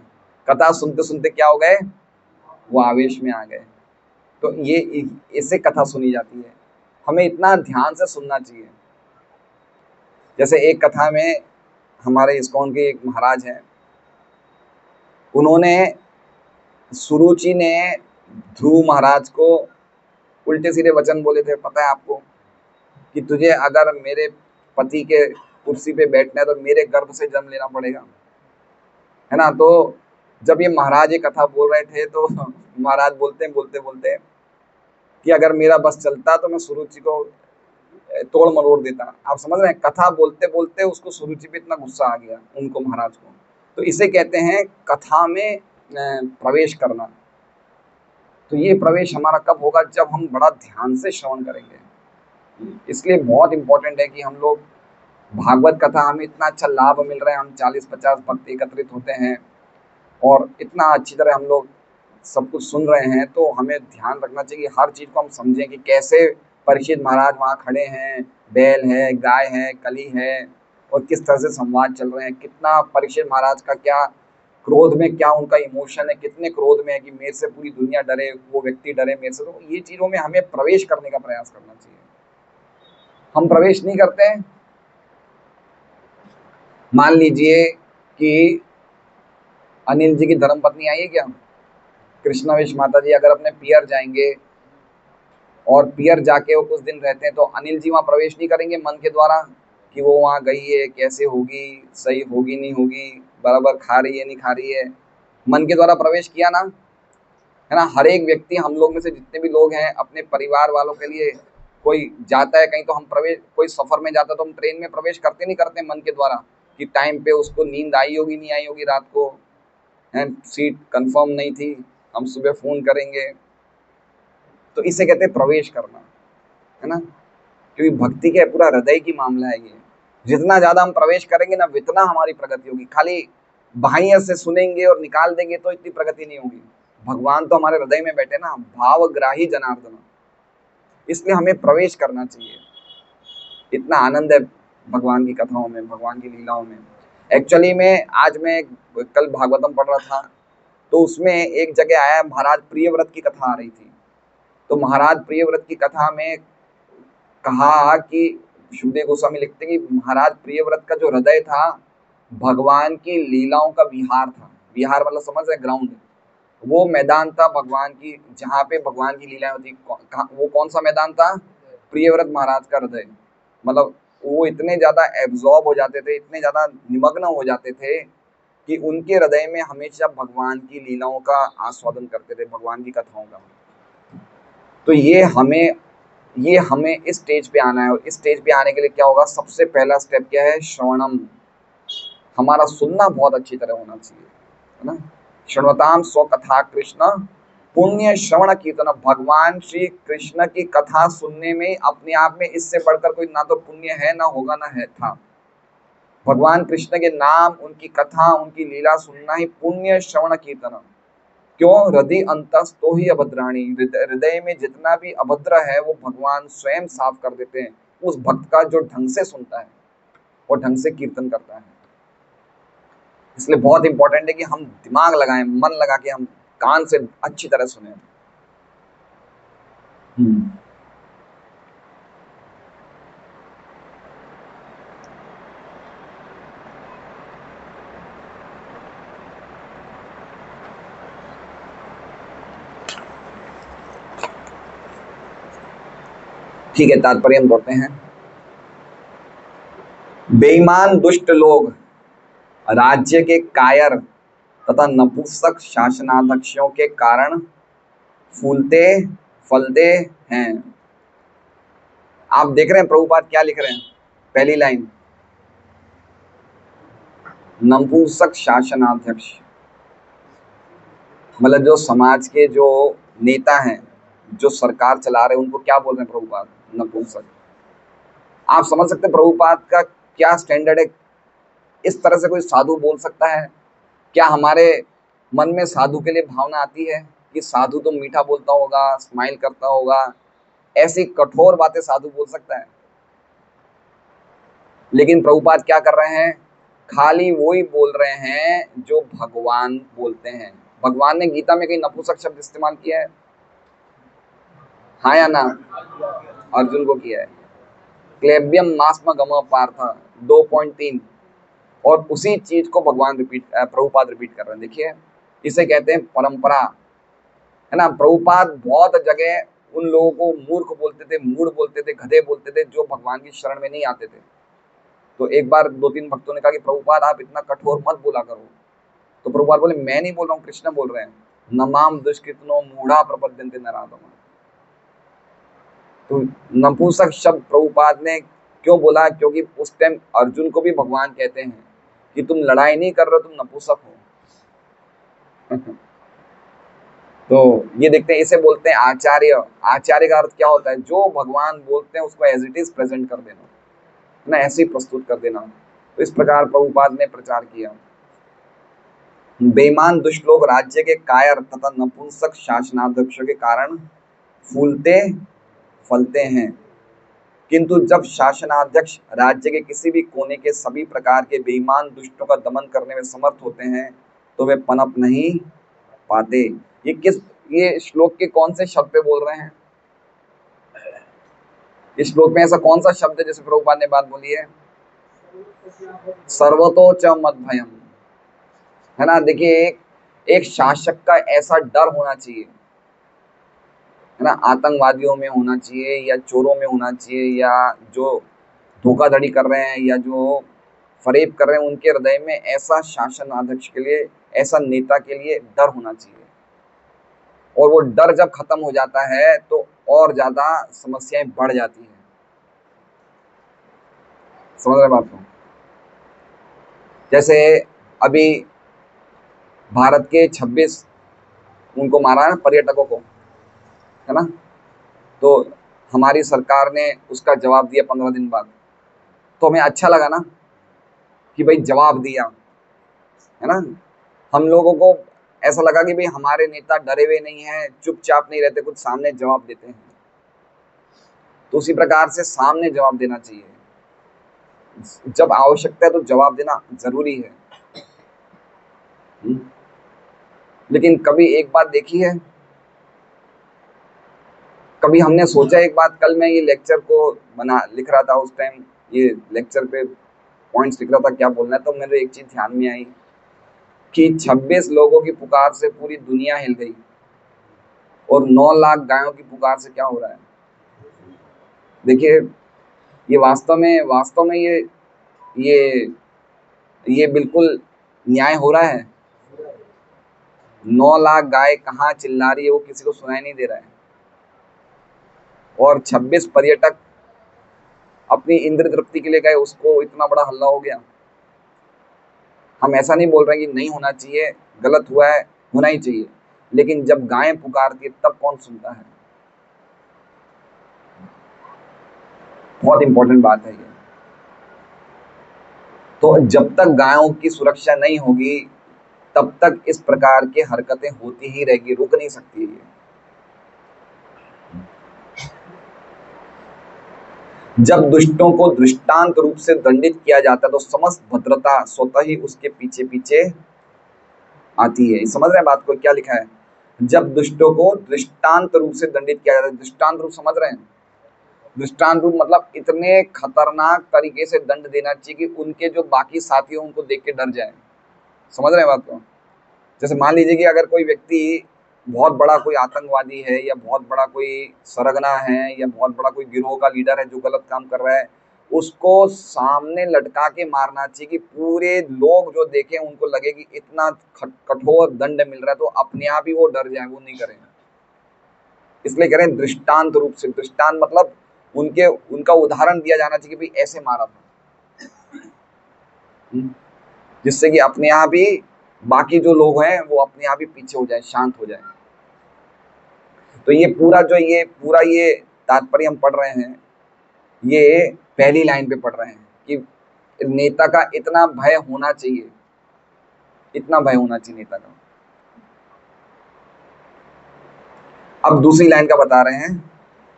कथा सुनते सुनते क्या हो गए, वो आवेश में आ गए। तो ये इससे कथा सुनी जाती है, हमें इतना ध्यान से सुनना चाहिए। जैसे एक कथा में हमारे इस्कॉन के एक महाराज हैं, उन्होंने, सुरुचि ने ध्रुव महाराज को उल्टे सीधे वचन बोले थे, पता है आपको, कि तुझे अगर मेरे पति के कुर्सी पे बैठना है तो मेरे गर्भ से जन्म लेना पड़ेगा, है ना। तो जब ये महाराज ये कथा बोल रहे थे तो महाराज बोलते बोलते कि अगर मेरा बस चलता तो मैं सुरुचि को तोड़ मरोड़ देता। आप समझ रहे हैं, कथा बोलते बोलते उसको सुरुचि पे इतना गुस्सा आ गया, उनको, महाराज को। तो इसे कहते हैं कथा में प्रवेश करना। तो ये प्रवेश हमारा कब होगा, जब हम बड़ा ध्यान से श्रवण करेंगे। इसलिए बहुत इंपॉर्टेंट है कि हम लोग भागवत कथा, हमें इतना अच्छा लाभ मिल रहा है, हम 40-50 भक्त एकत्रित होते हैं और इतना अच्छी तरह हम लोग सब कुछ सुन रहे हैं, तो हमें ध्यान रखना चाहिए कि हर चीज़ को हम समझें कि कैसे परीक्षित महाराज वहाँ खड़े हैं, बैल है, गाय है, कली है, और किस तरह से संवाद चल रहे हैं, कितना परीक्षित महाराज का क्या क्रोध में, क्या उनका इमोशन है, कितने क्रोध में है कि मेरे से पूरी दुनिया डरे, वो व्यक्ति डरे मेरे से। तो ये चीज़ों में हमें प्रवेश करने का प्रयास करना चाहिए। हम प्रवेश नहीं करते हैं। मान लीजिए कि अनिल जी की धर्मपत्नी आई है क्या, कृष्णावेश माता जी, अगर अपने पियर जाएंगे और पियर जाके वो कुछ दिन रहते हैं, तो अनिल जी वहाँ प्रवेश नहीं करेंगे मन के द्वारा कि वो वहाँ गई है, कैसे होगी, सही होगी नहीं होगी, बराबर खा रही है नहीं खा रही है, मन के द्वारा प्रवेश किया ना, है ना। हर एक व्यक्ति, हम लोग में से जितने भी लोग हैं, अपने परिवार वालों के लिए कोई जाता है कहीं, तो हम प्रवेश, कोई सफर में जाता है तो हम ट्रेन में प्रवेश करते नहीं करते मन के द्वारा, कि टाइम पे उसको नींद आई होगी नहीं आई होगी, रात को है सीट कंफर्म नहीं थी, हम सुबह फोन करेंगे। तो इसे कहते हैं प्रवेश करना, है ना। क्योंकि भक्ति के पूरा हृदय की मामला है ये। जितना ज्यादा हम प्रवेश करेंगे ना, उतना हमारी प्रगति होगी। खाली बाह्य से सुनेंगे और निकाल देंगे तो इतनी प्रगति नहीं होगी। भगवान तो हमारे हृदय में बैठे ना, भावग्राही जनार्दन, इसलिए हमें प्रवेश करना चाहिए। इतना आनंद है भगवान की कथाओं में, भगवान की लीलाओं में। एक्चुअली में आज मैं कल भागवतम पढ़ रहा था, तो उसमें एक जगह आया, महाराज प्रियव्रत की कथा आ रही थी। तो महाराज प्रियव्रत की कथा में कहा कि शुभदेव गोस्वामी लिखते हैं कि महाराज प्रियव्रत का जो हृदय था, भगवान की लीलाओं का विहार था। विहार मतलब समझ रहे, ग्राउंड, वो मैदान था भगवान की, जहाँ पे भगवान की लीलाएं होती। वो कौन सा मैदान था? प्रियव्रत महाराज का हृदय। मतलब वो इतने ज्यादा एब्जॉर्ब हो जाते थे, इतने ज्यादा निमग्न हो जाते थे कि उनके हृदय में हमेशा भगवान की लीलाओं का आस्वादन करते थे, भगवान की कथाओं का। तो ये हमें इस स्टेज पे आना है, और इस स्टेज पे आने के लिए क्या होगा, सबसे पहला स्टेप क्या है, श्रवणम। हमारा सुनना बहुत अच्छी तरह होना चाहिए, है ना। श्रवणताम स्व कथा कृष्ण पुण्य श्रवण कीर्तन। भगवान श्री कृष्ण की कथा सुनने में अपने आप में इससे बढ़कर कोई ना तो पुण्य है, ना होगा, ना है था। भगवान कृष्ण के नाम, उनकी कथा, उनकी लीला सुनना ही पुण्य श्रवण कीर्तन। क्यों? हृदय अंतस्तो ही अभद्राणी। हृदय में जितना भी अभद्र है वो भगवान स्वयं साफ कर देते हैं उस भक्त का, जो ढंग से सुनता है और ढंग से कीर्तन करता है। इसलिए बहुत इंपॉर्टेंट है कि हम दिमाग लगाएं, मन लगा के हम कान से अच्छी तरह सुने। ठीक है, तात्पर्य हम पढ़ते हैं। बेईमान दुष्ट लोग राज्य के कायर तथा नपुंसक शासनाध्यक्षों के कारण फूलते फलते हैं। आप देख रहे हैं प्रभुपाद क्या लिख रहे हैं, पहली लाइन, नपुंसक शासनाध्यक्ष, मतलब जो समाज के जो नेता हैं, जो सरकार चला रहे हैं, उनको क्या बोल रहे हैं प्रभुपाद, नपुंसक। आप समझ सकते हैं प्रभुपाद का क्या स्टैंडर्ड है। इस तरह से कोई साधु बोल सकता है? क्या हमारे मन में साधु के लिए भावना आती है कि साधु तो मीठा बोलता होगा, स्माइल करता होगा, ऐसी कठोर बातें साधु बोल सकता है? लेकिन प्रभुपाद क्या कर रहे हैं, खाली वो ही बोल रहे हैं जो भगवान बोलते हैं। भगवान ने गीता में कहीं नपुंसक शब्द इस्तेमाल किया है? हाँ या ना? अर्जुन को किया है। क्लेब्यम मास्म गम पार्थ 2.3, और उसी चीज को भगवान प्रभुपाद रिपीट कर रहे हैं। देखिए, इसे कहते हैं परंपरा, है ना। प्रभुपाद बहुत जगह उन लोगों को मूर्ख बोलते थे, मूढ़ बोलते थे, गधे बोलते थे, जो भगवान की शरण में नहीं आते थे। तो एक बार 2-3 भक्तों ने कहा कि प्रभुपाद आप इतना कठोर मत बोला करो। तो प्रभुपाद बोले, मैं नहीं बोल रहा हूँ, कृष्ण बोल रहे हैं, नमाम दुष्कृतनो मूढ़ा प्रपद्यन्ते नराधमा। तो नपुंसक शब्द प्रभुपाद ने क्यों बोला? क्योंकि उस टाइम अर्जुन को भी भगवान कहते हैं कि तुम लड़ाई नहीं कर रहे हो, तुम नपुंसक हो। तो ये देखते हैं, इसे बोलते हैं आचार्य। आचार्य का अर्थ क्या होता है? जो भगवान बोलते हैं उसको एज इट इज प्रेजेंट कर देना, ना ऐसे ही प्रस्तुत कर देना। तो इस प्रकार प्रभुपाद ने प्रचार किया। बेईमान दुष्ट लोग राज्य के कायर तथा नपुंसक शासनाध्यक्षों के कारण फूलते फलते हैं, किंतु जब शासनाध्यक्ष राज्य के किसी भी कोने के सभी प्रकार के बेईमान दुष्टों का दमन करने में समर्थ होते हैं तो वे पनप नहीं पाते। ये श्लोक के कौन से शब्द पे बोल रहे हैं? इस श्लोक में ऐसा कौन सा शब्द है जैसे प्रभुपाद ने बात बोली है? सर्वतो च मद भयम, है ना। देखिए, एक शासक का ऐसा डर होना चाहिए, है ना। आतंकवादियों में होना चाहिए, या चोरों में होना चाहिए, या जो धोखाधड़ी कर रहे हैं, या जो फरेब कर रहे हैं, उनके हृदय में ऐसा शासन अध्यक्ष के लिए, ऐसा नेता के लिए डर होना चाहिए। और वो डर जब खत्म हो जाता है तो और ज्यादा समस्याएं बढ़ जाती हैं। समझ रहे बात को? जैसे अभी भारत के 26 उनको मारा है पर्यटकों को, है ना। तो हमारी सरकार ने उसका जवाब दिया 15 दिन बाद। तो हमें अच्छा लगा ना कि भाई जवाब दिया, है ना। हम लोगों को ऐसा लगा कि भाई हमारे नेता डरे हुए नहीं हैं, चुपचाप नहीं रहते, कुछ सामने जवाब देते हैं। तो उसी प्रकार से सामने जवाब देना चाहिए, जब आवश्यकता है तो जवाब देना जरूरी है। लेकिन कभी एक बात देखी है, कभी हमने सोचा एक बात, कल मैं ये लेक्चर को लिख रहा था, उस टाइम ये लेक्चर पे पॉइंट्स लिख रहा था क्या बोलना है, तो मेरे एक चीज ध्यान में आई कि 26 लोगों की पुकार से पूरी दुनिया हिल गई, और 9 लाख गायों की पुकार से क्या हो रहा है। देखिए, ये वास्तव में ये बिल्कुल न्याय हो रहा है। 9 लाख गाय कहाँ चिल्ला रही है वो किसी को सुनाई नहीं दे रहा है, और 26 पर्यटक अपनी इंद्र तृप्ति के लिए गए, उसको इतना बड़ा हल्ला हो गया। हम ऐसा नहीं बोल रहे कि नहीं होना चाहिए, गलत हुआ है, होना ही चाहिए, लेकिन जब गायें पुकारती है तब कौन सुनता है? बहुत इंपॉर्टेंट बात है ये। तो जब तक गायों की सुरक्षा नहीं होगी तब तक इस प्रकार की हरकतें होती ही रहेगी, रुक नहीं सकती है। जब दुष्टों को दृष्टांत रूप से दंडित किया जाता है तो समस्त भद्रता स्वतः ही उसके पीछे पीछे आती है। समझ रहे हैं बात को? क्या लिखा है? जब दुष्टों को दृष्टांत रूप से दंडित किया जाता है, दृष्टांत रूप समझ रहे हैं? दृष्टांत रूप मतलब इतने खतरनाक तरीके से दंड देना चाहिए कि उनके जो बाकी साथी हो उनको देख के डर जाए। समझ रहे हैं बात को? जैसे मान लीजिए कि अगर कोई व्यक्ति बहुत बड़ा कोई आतंकवादी है, या बहुत बड़ा कोई सरगना है, या बहुत बड़ा कोई गिरोह का लीडर है जो गलत काम कर रहा है, उसको सामने लटका के मारना चाहिए कि पूरे लोग जो देखें उनको लगे कि इतना कठोर दंड मिल रहा है, तो अपने आप ही वो डर जाए, वो नहीं करें। इसलिए कह रहे हैं दृष्टांत रूप से। दृष्टांत मतलब उनका उदाहरण दिया जाना चाहिए कि भाई ऐसे मारा था, जिससे कि अपने आप ही बाकी जो लोग हैं वो अपने आप ही पीछे हो जाए, शांत हो जाए। तो ये पूरा ये तात्पर्य हम पढ़ रहे हैं, ये पहली लाइन पे पढ़ रहे हैं कि नेता का इतना भय होना चाहिए, इतना भय होना चाहिए नेता का। अब दूसरी लाइन का बता रहे हैं,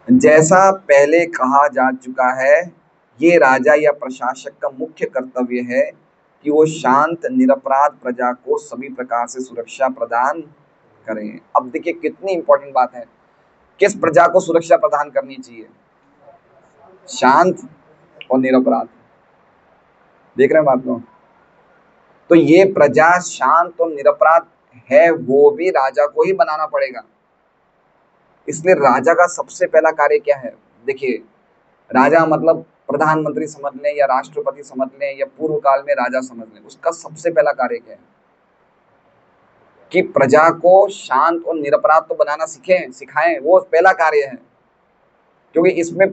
जैसा पहले कहा जा चुका है, ये राजा या प्रशासक का मुख्य कर्तव्य है कि वो शांत निरपराध प्रजा को सभी प्रकार से सुरक्षा प्रदान करें। अब देखिए कितनी इंपॉर्टेंट बात है, किस प्रजा को सुरक्षा प्रदान करनी चाहिए? शांत और निरपराध। देख रहे हैं बात को? तो ये प्रजा शांत और निरपराध है, वो भी राजा को ही बनाना पड़ेगा। इसलिए राजा का सबसे पहला कार्य क्या है? देखिए, राजा मतलब प्रधानमंत्री समझ लें या राष्ट्रपति समझ लें या पूर्व काल में राजा समझ लें, उसका सबसे पहला कार्य क्या है? कि प्रजा को शांत और निरपराध तो बनाना सिखाएं, वो पहला कार्य है। क्योंकि इसमें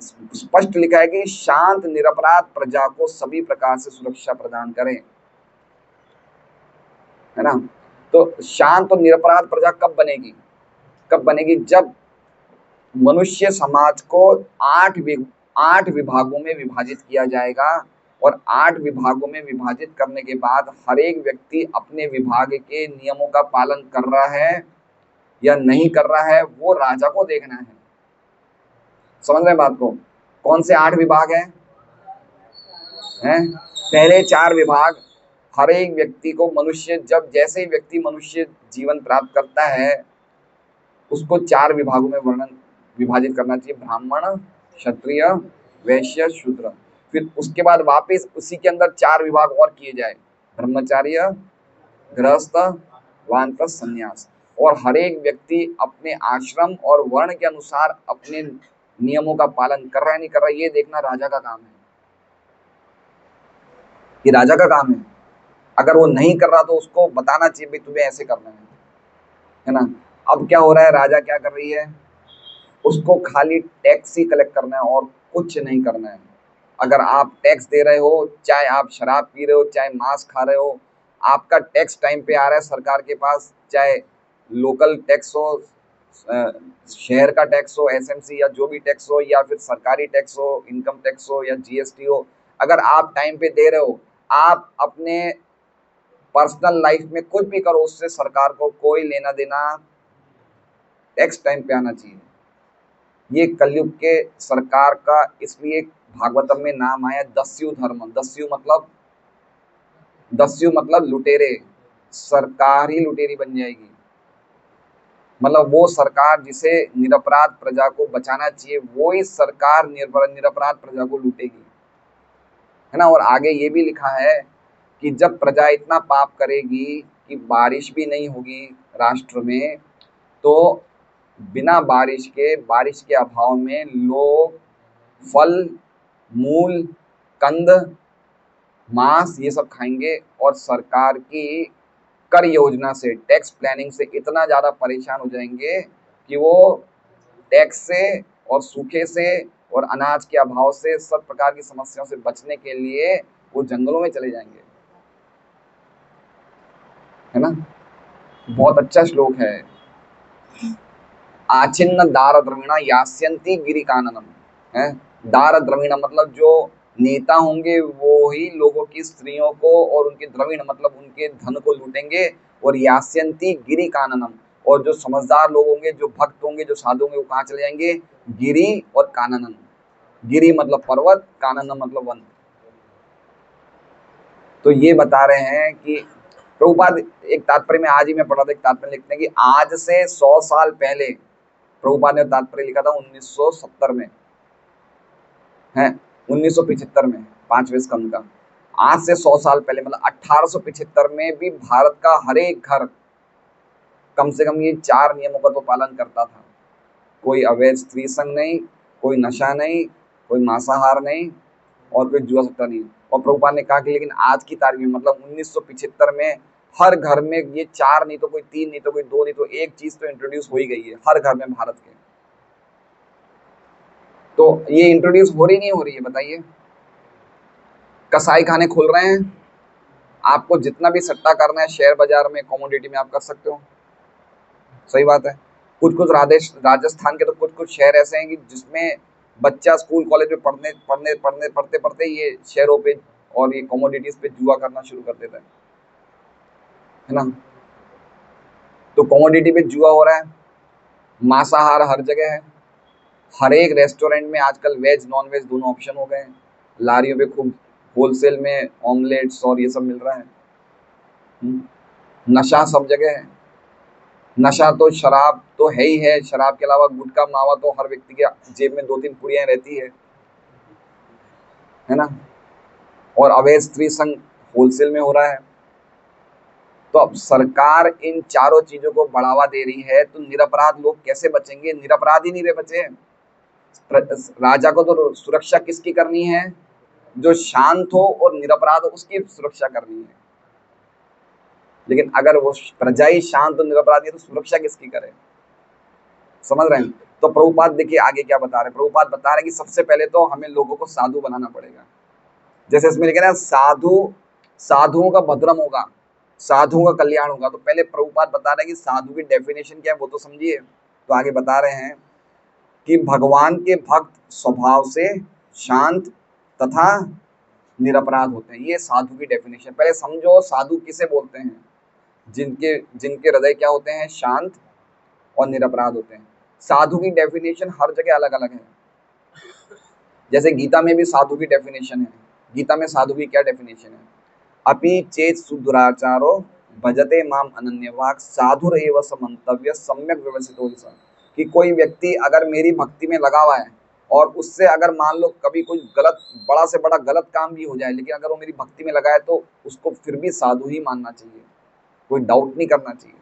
स्पष्ट लिखा है कि शांत निरपराध प्रजा को सभी प्रकार से सुरक्षा प्रदान करें, है ना? तो शांत और निरपराध प्रजा कब बनेगी? जब मनुष्य समाज को 8 विभागों में विभाजित किया जाएगा, और 8 विभागों में विभाजित करने के बाद हर एक व्यक्ति अपने विभाग के नियमों का पालन कर रहा है या नहीं कर रहा है, वो राजा को देखना है। समझ रहे हैं बात को? कौन से 8 विभाग हैं? पहले 4 विभाग, हर एक व्यक्ति को जैसे ही व्यक्ति मनुष्य जीवन प्राप्त करता है, उसको 4 विभागों में विभाजित करना चाहिए: ब्राह्मण, क्षत्रिय, वैश्य, शूद्र। फिर उसके बाद वापस उसी के अंदर 4 विभाग और किए जाए: ब्रह्मचार्य, गृहस्थ, वानप्रस्थ, संन्यास। और हर एक व्यक्ति अपने आश्रम और वर्ण के अनुसार अपने नियमों का पालन कर रहा है नहीं कर रहा है, ये देखना राजा का काम है। ये राजा का काम है। अगर वो नहीं कर रहा तो उसको बताना चाहिए भाई तुम्हें ऐसे करना है ना? अब क्या हो रहा है, राजा क्या कर रही है? उसको खाली टैक्स ही कलेक्ट करना है और कुछ नहीं करना है। अगर आप टैक्स दे रहे हो, चाहे आप शराब पी रहे हो, चाहे मांस खा रहे हो, आपका टैक्स टाइम पे आ रहा है सरकार के पास, चाहे लोकल टैक्स हो, शहर का टैक्स हो, एसएमसी या जो भी टैक्स हो, या फिर सरकारी टैक्स हो, इनकम टैक्स हो या जीएसटी हो, अगर आप टाइम पे दे रहे हो, आप अपने पर्सनल लाइफ में कुछ भी करो, उससे सरकार को कोई लेना देना, टैक्स टाइम पे आना चाहिए। ये कलयुग के सरकार का इसलिए भागवतम में नाम आया दस्यु धर्म। दस्यु मतलब लुटेरे। सरकार ही लुटेरी बन जाएगी। मतलब वो सरकार जिसे निरपराध प्रजा को बचाना चाहिए, वो ही सरकार निरपराध प्रजा को लूटेगी, है ना? और आगे ये भी लिखा है कि जब प्रजा इतना पाप करेगी कि बारिश भी नहीं होगी राष्ट्र में, तो बिना बारिश के अभाव में लोग फल, मूल, कंद, मांस ये सब खाएंगे, और सरकार की कर योजना से, टैक्स प्लानिंग से इतना ज़्यादा परेशान हो जाएंगे कि वो टैक्स से और सूखे से और अनाज के अभाव से, सब प्रकार की समस्याओं से बचने के लिए वो जंगलों में चले जाएंगे, है ना? बहुत अच्छा श्लोक है, आचिन्न दार द्रविणा यास्यन्ति गिरि काननम, है? दार द्रविण मतलब जो नेता होंगे वो ही लोगों की स्त्रियों को और उनके द्रविण मतलब उनके धन को लूटेंगे, और यास्यन्ति गिरि काननम, और जो समझदार लोग होंगे, जो भक्त होंगे, जो साधु होंगे, वो कहाँ चले जाएंगे? गिरि और काननम। गिरि मतलब पर्वत, काननम मतलब वन। तो ये बता रहे हैं कि प्रभुपाद एक तात्पर्य में, आज ही मैं पढ़ा था, एक तात्पर्य लिखते हैं कि आज से 100 साल पहले, प्रभुपाद ने तात्पर्य लिखा था 1970 में, है 1975 में, 5वें स्कंद का। आज से 100 साल पहले मतलब 1875 में भी भारत का हर एक घर कम से कम ये 4 नियमों का तो पालन करता था। कोई अवैध स्त्री संग नहीं, कोई नशा नहीं, कोई मांसाहार नहीं, और कोई जुआ सट्टा नहीं है। और प्रभुपाद ने कहा कि लेकिन आज की तारीख में मतलब 1975 में हर घर में ये 4 नहीं तो कोई 3 नहीं तो कोई 2 नहीं तो एक चीज तो इंट्रोड्यूस हो ही गई है हर घर में भारत के। तो ये इंट्रोड्यूस हो रही नहीं हो रही है बताइए। कसाई खाने खुल रहे हैं, आपको जितना भी सट्टा करना है शेयर बाजार में कमोडिटी में आप कर सकते हो, सही बात है। कुछ कुछ राजस्थान के तो कुछ कुछ शहर ऐसे हैं कि जिसमें बच्चा स्कूल कॉलेज में पढ़ते पढ़ते ये शेयरों पे और ये कमोडिटीज पे जुआ करना शुरू कर देता है ना। तो कमोडिटी पे जुआ हो रहा है, मांसाहार हर जगह है, हर एक रेस्टोरेंट में आजकल वेज नॉन वेज दोनों ऑप्शन हो गए हैं, लारियों पे खूब होलसेल में ऑमलेट्स और ये सब मिल रहा है। नशा सब जगह है, नशा तो शराब तो है ही है, शराब के अलावा गुटखा मावा तो हर व्यक्ति के जेब में 2-3 पुड़ियां रहती है ना। और अवैध स्त्री संग होलसेल में हो रहा है। तो अब सरकार इन चारों चीजों को बढ़ावा दे रही है तो निरपराध लोग कैसे बचेंगे? निरपराध ही नहीं रहे बचे। राजा को तो सुरक्षा किसकी करनी है? जो शांत हो और निरपराध हो उसकी सुरक्षा करनी है। लेकिन अगर वो प्रजा ही शांत और निरपराधी है तो सुरक्षा किसकी करे? समझ रहे हैं? तो प्रभुपाद देखिए आगे क्या बता रहे हैं। प्रभुपाद बता रहे हैं कि सबसे पहले तो हमें लोगों को साधु बनाना पड़ेगा। जैसे इसमें लिखा है ना, साधुओं का भद्रम होगा, साधुओं का कल्याण होगा। तो पहले प्रभुपाद बता रहे हैं कि साधु की डेफिनेशन क्या है वो तो समझिए। तो आगे बता रहे हैं कि भगवान के भक्त स्वभाव से शांत तथा निरपराध होते हैं। ये साधु की डेफिनेशन। पहले समझो साधु किसे बोलते हैं? जिनके हृदय क्या होते हैं? शांत और निरपराध होते हैं। साधु की डेफिनेशन हर जगह अलग अलग है। जैसे गीता में भी साधु की डेफिनेशन है। गीता में साधु की क्या डेफिनेशन है? अपि चेत सुदुराचारो भजते माम अनन्यवाक साधुर एव समंतव्य सम्यक व्यवस्थितो हि सः। कि कोई व्यक्ति अगर मेरी भक्ति में लगा हुआ है और उससे अगर मान लो कभी कोई गलत बड़ा से बड़ा गलत काम भी हो जाए, लेकिन अगर वो मेरी भक्ति में लगा है तो उसको फिर भी साधु ही मानना चाहिए, कोई डाउट नहीं करना चाहिए।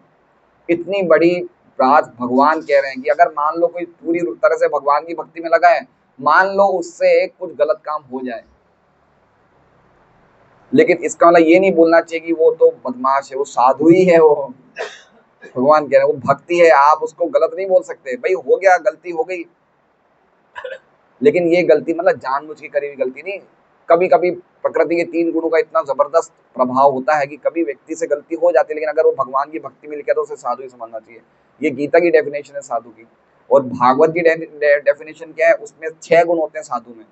इतनी बड़ी बात भगवान कह रहे हैं कि अगर मान लो कोई पूरी तरह से भगवान की भक्ति में लगा है, मान लो उससे कुछ गलत काम हो जाए, लेकिन इसका मतलब ये नहीं बोलना चाहिए कि वो तो बदमाश है, वो साधु ही है। वो भगवान कह रहे हैं वो भक्ति है, आप उसको गलत नहीं बोल सकते। भाई हो गया, गलती हो गई, लेकिन ये गलती मतलब जानबूझ के करी हुई गलती नहीं। कभी कभी प्रकृति के 3 गुणों का इतना जबरदस्त प्रभाव होता है कि कभी व्यक्ति से गलती हो जाती है, लेकिन अगर वो भगवान की भक्ति में लिखा तो उसे साधु ही समझना चाहिए। ये गीता की डेफिनेशन है साधु की। और भागवत की डेफिनेशन क्या है? उसमें 6 गुण होते हैं साधु में।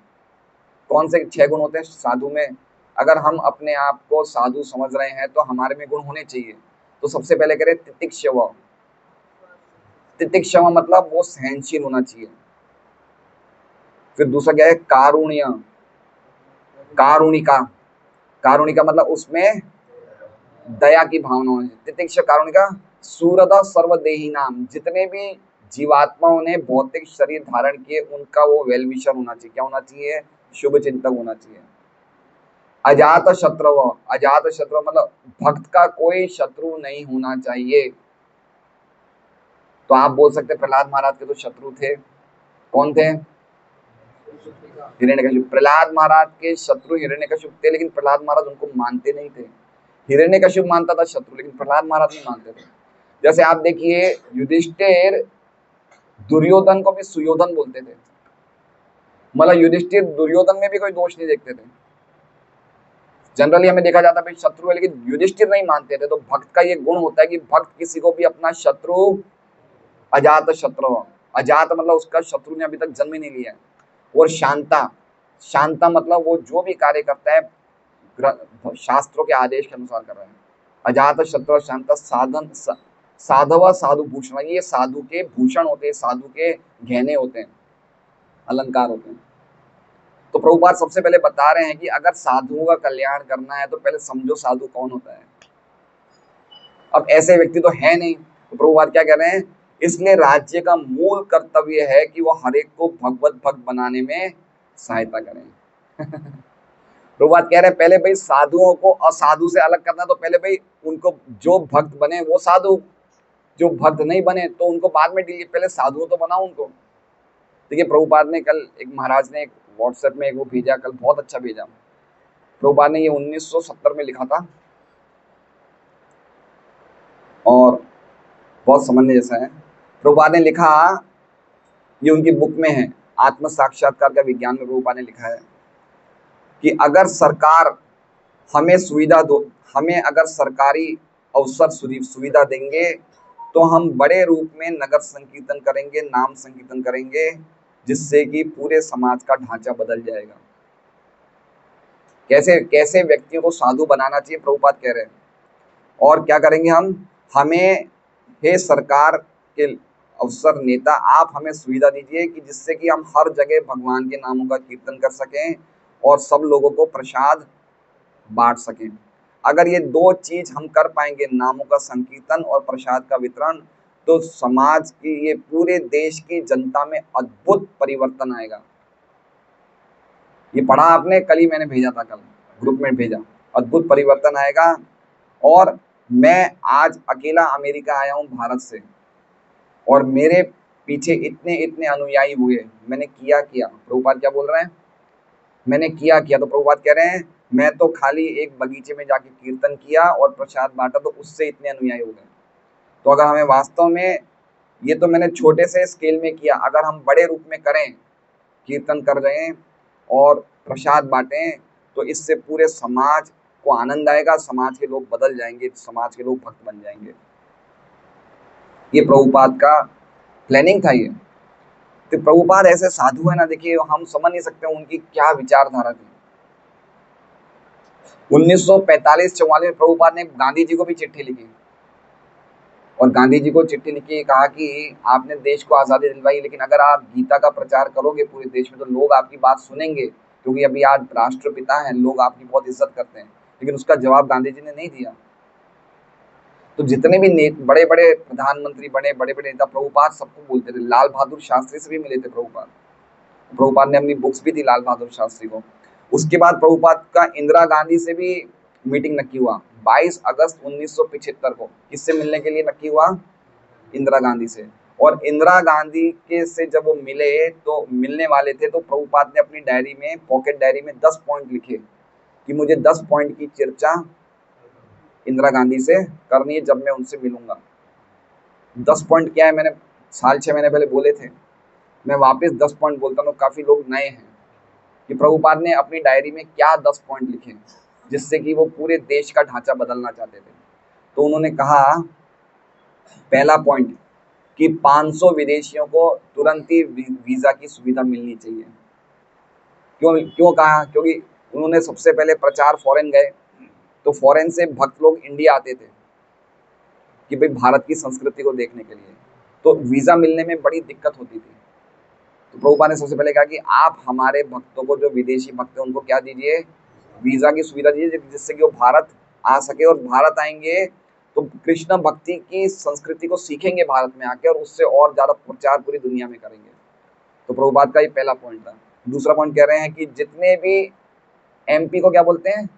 कौन से 6 गुण होते हैं साधु में? अगर हम अपने आप को साधु समझ रहे हैं तो हमारे में गुण होने चाहिए। तो सबसे पहले करें तितिक्षव। तितिक्षव मतलब वो सहनशील होना चाहिए। फिर दूसरा क्या है? कारुण्य, कारुणिका। कारुणिका मतलब उसमें दया की भावना है। तितिक्ष कारुणिका। सूरदा सर्वदेही नाम, जितने भी जीवात्माओं ने भौतिक शरीर धारण किए उनका वो वेल विशर होना चाहिए। क्या होना चाहिए? शुभ चिंतक होना चाहिए। अजात शत्रु, अजात शत्रु मतलब भक्त का कोई शत्रु नहीं होना चाहिए। तो आप बोल सकते प्रहलाद महाराज के तो शत्रु थे, कौन थे? हिरण्यकशिपु। प्रहलाद महाराज के शत्रु हिरण्यकशिपु थे, लेकिन प्रहलाद महाराज उनको मानते नहीं थे। हिरण्यकशिपु मानता था शत्रु, लेकिन प्रहलाद महाराज नहीं मानते थे। जैसे आप देखिए युधिष्ठिर दुर्योधन को भी सुयोधन बोलते थे, मतलब युधिष्ठिर दुर्योधन में भी कोई दोष नहीं देखते थे। जनरली हमें देखा जाता है शत्रु है, लेकिन युधिष्ठिर नहीं मानते थे। तो भक्त का ये गुण होता है कि भक्त किसी को भी अपना शत्रु, अजात शत्रु, अजात मतलब उसका शत्रु ने अभी तक जन्म ही नहीं लिया है। और शांता, शांता मतलब वो जो भी कार्य करता है शास्त्रों के आदेश के अनुसार कर रहा है। अजात शत्रु शांता साधन साधव साधु भूषण, ये साधु के भूषण होते हैं, साधु के गहने होते हैं, अलंकार होते हैं। तो प्रभुपाद सबसे पहले बता रहे हैं कि अगर साधुओं का कल्याण करना है तो पहले समझो साधु कौन होता है। अब ऐसे व्यक्ति तो है नहीं, तो प्रभुपाद क्या कह रहे हैं? इसलिए राज्य का मूल कर्तव्य है कि वो हर एक को भगवत भक्त बनाने में सहायता करें। प्रभुपाद कह रहे हैं पहले भाई साधुओं को असाधु से अलग करना, तो पहले भाई उनको जो भक्त बने वो साधु, जो भक्त नहीं बने तो उनको बाद में डील, पहले साधुओं तो बनाओ उनको। देखिए प्रभुपाद ने कल एक महाराज ने एक व्हाट्सएप में एक वो भेजा कल, बहुत अच्छा भेजा। प्रभुपाद ने ये 1970 में लिखा था और बहुत समझने जैसा है। प्रभुपाद ने लिखा, ये उनकी बुक में है, आत्म साक्षात्कार का विज्ञान में प्रभुपाद ने लिखा है कि अगर सरकार हमें सुविधा दो, हमें अगर सरकारी अवसर सुविधा देंगे तो हम बड़े रूप में नगर संकीर्तन करेंगे, नाम संकीर्तन करेंगे, जिससे कि पूरे समाज का ढांचा बदल जाएगा। कैसे कैसे व्यक्तियों को साधु बनाना चाहिए प्रभुपाद कह रहे हैं। और क्या करेंगे हम, हमें हे सरकार के अवसर नेता, आप हमें सुविधा दीजिए कि जिससे कि हम हर जगह भगवान के नामों का कीर्तन कर सकें और सब लोगों को प्रसाद बांट सकें। अगर ये दो चीज हम कर पाएंगे, नामों का संकीर्तन और प्रसाद का वितरण, तो समाज की, ये पूरे देश की जनता में अद्भुत परिवर्तन आएगा। ये पढ़ा आपने, कल ही मैंने भेजा था, कल ग्रुप में भेजा, अद्भुत परिवर्तन आएगा। और मैं आज अकेला अमेरिका आया हूँ भारत से, और मेरे पीछे इतने इतने अनुयायी हुए, मैंने किया प्रभुपाद क्या बोल रहे हैं, मैंने किया तो प्रभुपाद कह रहे हैं मैं तो खाली एक बगीचे में जाके कीर्तन किया और प्रसाद बांटा, तो उससे इतने अनुयायी हो गए। तो अगर हमें वास्तव में, ये तो मैंने छोटे से स्केल में किया, अगर हम बड़े रूप में करें, कीर्तन कर रहे हैं और प्रसाद बांटें, तो इससे पूरे समाज को आनंद आएगा, समाज के लोग बदल जाएंगे, समाज के लोग भक्त बन जाएंगे। ये प्रभुपाद का प्लानिंग था। ये तो प्रभुपाद ऐसे साधु है ना, देखिए हम समझ नहीं सकते उनकी क्या विचारधारा थी। 1945-44 में प्रभुपाद ने गांधी जी को भी चिट्ठी लिखी, और गांधी जी को चिट्ठी लिखी, कहा कि आपने देश को आज़ादी दिलवाई, लेकिन अगर आप गीता का प्रचार करोगे पूरे देश में तो लोग आपकी बात सुनेंगे, क्योंकि अभी आज राष्ट्रपिता हैं, लोग आपकी बहुत इज्जत करते हैं। लेकिन उसका जवाब गांधी जी ने नहीं दिया। तो जितने भी बड़े बड़े प्रधानमंत्री बने, बड़े बड़े नेता, प्रभुपाद सबको बोलते थे। लाल बहादुर शास्त्री से भी मिले थे प्रभुपाद ने अपनी बुक्स भी दी लाल बहादुर शास्त्री को। उसके बाद प्रभुपाद का इंदिरा गांधी से भी मीटिंग नक्की हुआ 22 अगस्त 1975 को। किससे मिलने के लिए नक्की हुआ? इंदिरा गांधी से। और इंदिरा गांधी के से जब वो मिले, तो मिलने वाले थे, तो प्रभुपाद ने अपनी डायरी में, पॉकेट डायरी में 10 पॉइंट लिखे कि मुझे 10 पॉइंट की चर्चा इंदिरा गांधी से करनी है जब मैं उनसे मिलूंगा। 10 पॉइंट क्या है, मैंने 6 महीने पहले बोले थे, मैं वापस 10 पॉइंट बोलता हूँ। काफी लोग नए हैं कि प्रभुपाद ने अपनी डायरी में क्या 10 पॉइंट लिखे जिससे कि वो पूरे देश का ढांचा बदलना चाहते थे। तो उन्होंने कहा, पहला पॉइंट कि 500 विदेशियों को तुरंत ही वीजा की सुविधा मिलनी चाहिए। क्यों कहा? क्योंकि उन्होंने सबसे पहले प्रचार फॉरेन गए, तो फॉरेन से भक्त लोग इंडिया आते थे कि भाई भारत की संस्कृति को देखने के लिए, तो वीजा मिलने में बड़ी दिक्कत होती थी। तो प्रभुपाद ने सबसे पहले कहा कि आप हमारे भक्तों को, जो विदेशी भक्त हैं, उनको क्या दीजिए? वीजा की सुविधा दीजिए, जिससे कि वो भारत आ सके, और भारत आएंगे तो कृष्ण भक्ति की संस्कृति को सीखेंगे भारत में आके, और उससे और ज्यादा प्रचार पूरी दुनिया में करेंगे। तो प्रभुपाद का ये पहला पॉइंट था। दूसरा पॉइंट कह रहे हैं कि जितने भी एमपी को क्या बोलते हैं,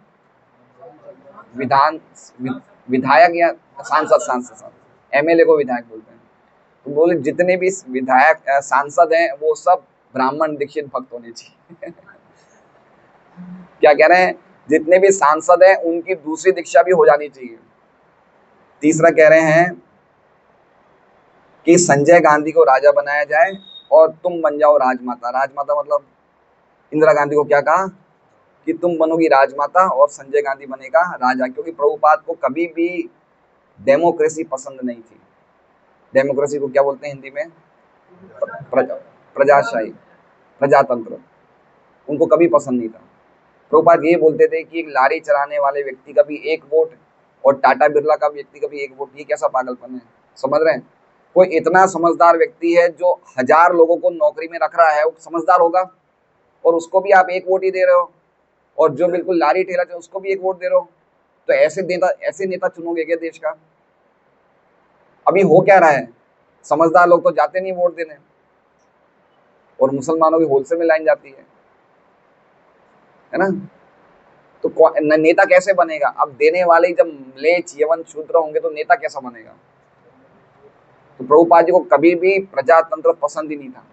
विधायक या सांसद, एमएलए को विधायक बोलते हैं। तो बोले जितने भी विधायक सांसद हैं वो सब ब्राह्मण दीक्षित भक्त होने चाहिए। क्या कह रहे हैं? जितने भी सांसद हैं उनकी दूसरी दीक्षा भी हो जानी चाहिए। तीसरा कह रहे हैं कि संजय गांधी को राजा बनाया जाए और तुम बन जाओ राजमाता। राजमाता मतलब इंदिरा गांधी को क्या कहा कि तुम बनोगी राजमाता और संजय गांधी बनेगा राजा, क्योंकि प्रभुपाद को कभी भी डेमोक्रेसी पसंद नहीं थी। डेमोक्रेसी को क्या बोलते हैं हिंदी में? प्रजाशाही, प्रजातंत्र, उनको कभी पसंद नहीं था। प्रभुपाद ये बोलते थे कि एक लारी चलाने वाले व्यक्ति का भी एक वोट और टाटा बिरला का व्यक्ति का भी एक वोट, ये कैसा पागलपन है? समझ रहे हैं? कोई इतना समझदार व्यक्ति है जो 1000 लोगों को नौकरी में रख रहा है, वो समझदार होगा, और उसको भी आप एक वोट ही दे रहे हो, और जो बिल्कुल लारी ठेला थे उसको भी एक वोट दे रहे हो। तो ऐसे नेता चुनोगे क्या देश का? अभी हो क्या रहा है, समझदार लोग तो जाते नहीं वोट देने, और मुसलमानों की होलसेल में लाइन जाती है ना। तो नेता कैसे बनेगा? अब देने वाले जब म्लेच्छ यवन शूद्र होंगे तो नेता कैसा बनेगा? तो प्रभुपाद जी को कभी भी प्रजातंत्र पसंद ही नहीं था।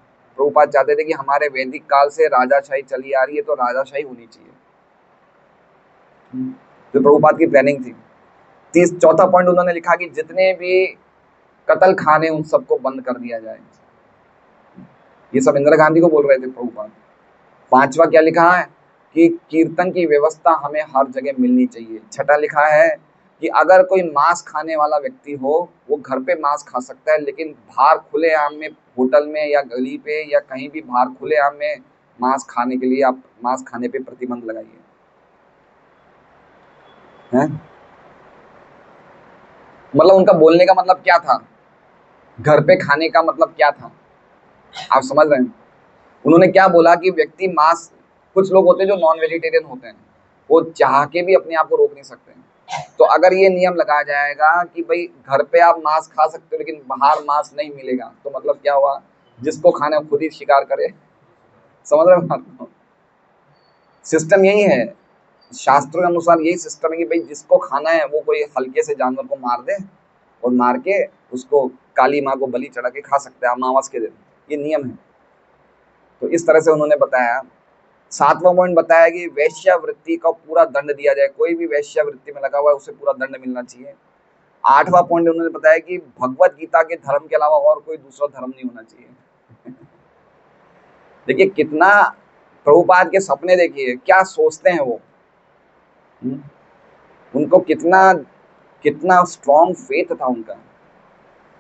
प्रभुपाद चाहते थे कि हमारे वैदिक काल से राजाशाही चली आ रही है, तो राजाशाही होनी चाहिए। तो प्रभुपाद की प्लानिंग थी। चौथा पॉइंट उन्होंने लिखा कि जितने भी कत्ल खाने उन सबको बंद कर दिया जाए। ये सब इंदिरा गांधी को बोल रहे थे प्रभुपाद। पांचवा क्या लिखा है कि कीर्तन की व्यवस्था हमें हर जगह मिलनी चाहिए। छठा लिखा है कि अगर कोई मांस खाने वाला व्यक्ति हो, वो घर पे मांस खा सकता है, लेकिन बाहर खुले आम में, होटल में या गली पे या कहीं भी बाहर खुले आम में मांस खाने के लिए आप मांस खाने पे प्रतिबंध लगाइए। हैं? मतलब उनका बोलने का मतलब क्या था, घर पे खाने का मतलब क्या था, आप समझ रहे हैं? उन्होंने क्या बोला कि व्यक्ति मांस, कुछ लोग होते हैं जो नॉन वेजिटेरियन होते हैं, वो चाह के भी अपने आप को रोक नहीं सकते हैं। तो अगर ये नियम लगाया जाएगा कि भाई घर पे आप मांस खा सकते हो लेकिन बाहर मांस नहीं मिलेगा, तो मतलब क्या हुआ, जिसको खाना है खुद ही शिकार करे। समझ रहे हो बात को? सिस्टम यही है, शास्त्रों के अनुसार यही सिस्टम है कि भाई जिसको खाना है वो कोई हल्के से जानवर को मार दे और मार के उसको काली माँ को बलि चढ़ा के खा सकते हैं अमावस के दिन। ये नियम है। तो इस तरह से उन्होंने बताया। सातवां पॉइंट बताया कि वैश्यावृत्ति का पूरा दंड दिया जाए, कोई भी वैश्यावृत्ति में लगा हुआ है उसे पूरा दंड मिलना चाहिए। आठवां पॉइंट उन्होंने बताया कि भगवत गीता के धर्म के अलावा और कोई दूसरा धर्म नहीं होना चाहिए। देखिए कितना प्रभुपाद के सपने, देखिए क्या सोचते हैं वो। उनको कितना कितना स्ट्रॉन्ग फेथ था उनका,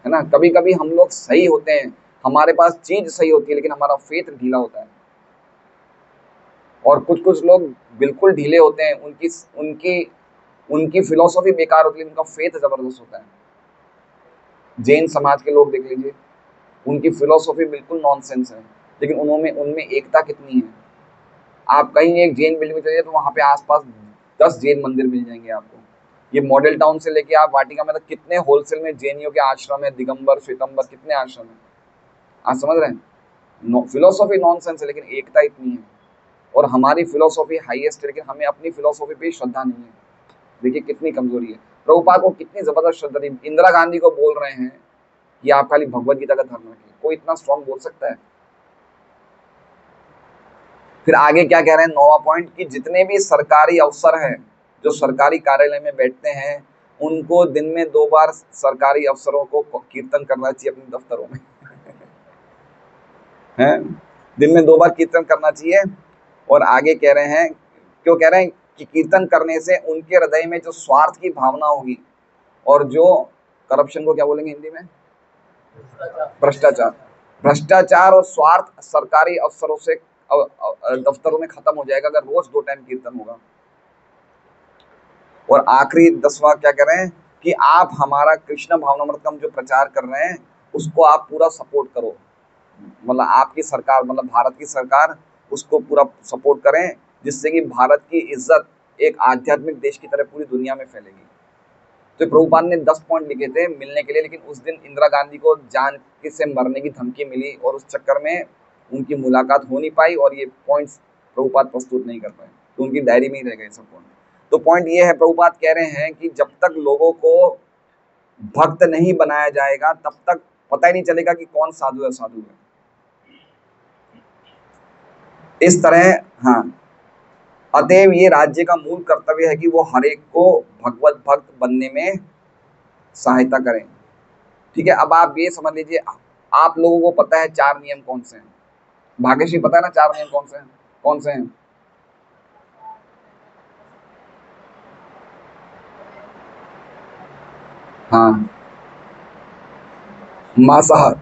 है ना। कभी कभी हम लोग सही होते हैं, हमारे पास चीज सही होती है, लेकिन हमारा फेथ ढीला होता है। और कुछ कुछ लोग बिल्कुल ढीले होते हैं, उनकी उनकी उनकी फिलॉसफी बेकार होती है, उनका फेथ जबरदस्त होता है। जैन समाज के लोग देख लीजिए, उनकी फिलॉसफी बिल्कुल नॉनसेंस है, लेकिन उनमें उनमें एकता कितनी है। आप कहीं एक जैन बिल्डिंग में चलिए तो वहां पे आसपास 10 जैन मंदिर मिल जाएंगे आपको। ये मॉडल टाउन से लेके आप वाटिका में तक कितने होलसेल में जैनियों के आश्रम है, दिगंबर, श्वेतंबर, कितने आश्रम है। आप समझ रहे हैं? फिलोसॉफी नॉनसेंस है, लेकिन एकता इतनी है। और हमारी फिलोसॉफी हाईएस्ट है, लेकिन हमें अपनी फिलोसॉफी पे श्रद्धा नहीं है। देखिए कितनी कमजोरी है। प्रभुपाद को कितनी जबरदस्त श्रद्धा थी। इंदिरा गांधी को बोल रहे हैं कि आप खाली भगवत गीता का धर्म रखिए। कोई इतना स्ट्रॉन्ग बोल सकता है? फिर आगे क्या कह रहे हैं, 9वां पॉइंट, कि जितने भी सरकारी अफसर हैं जो सरकारी कार्यालय में बैठते हैं, उनको दिन में 2 बार सरकारी अफसरों को कीर्तन करना चाहिए अपने दफ्तरों में। हैं? दिन में 2 बार कीर्तन करना चाहिए। और आगे कह रहे हैं, क्यों कह रहे हैं कि कीर्तन करने से उनके हृदय में जो स्वार्थ की भावना होगी और जो करप्शन को क्या बोलेंगे हिंदी में, भ्रष्टाचार, भ्रष्टाचार और स्वार्थ सरकारी अफसरों से दफ्तरों में खत्म हो जाएगा अगर रोज 2 टाइम कीर्तन होगा। और आखिरी 10वां क्या कह रहे हैं कि आप हमारा कृष्ण भावनामृतम जो प्रचार कर रहे हैं उसको आप पूरा सपोर्ट करो। मतलब आपकी सरकार, मतलब भारत की सरकार उसको पूरा सपोर्ट करें, जिससे कि भारत की इज्जत एक आध्यात्मिक देश की तरह पूरी दुनिया में फैलेगी। तो प्रभुपाद ने 10 पॉइंट लिखे थे मिलने के लिए, लेकिन उस दिन इंदिरा गांधी को जान से मरने की धमकी मिली और उस चक्कर में उनकी मुलाकात हो नहीं पाई और ये पॉइंट्स प्रभुपाद प्रस्तुत नहीं कर पाए, तो उनकी डायरी में ही रह गए सब पॉइंट। तो पॉइंट ये है, प्रभुपाद कह रहे हैं कि जब तक लोगों को भक्त नहीं बनाया जाएगा तब तक पता ही नहीं चलेगा कि कौन साधु है साधु है। इस तरह हाँ, अतएव ये राज्य का मूल कर्तव्य है कि वो हर एक को भगवत भक्त बनने में सहायता करें। ठीक है, अब आप ये समझ लीजिए, आप लोगों को पता है 4 नियम कौन से हैं? भाग्यश्री पता है ना 4 नियम कौन से हैं? कौन से हैं? हाँ, मांसाहार।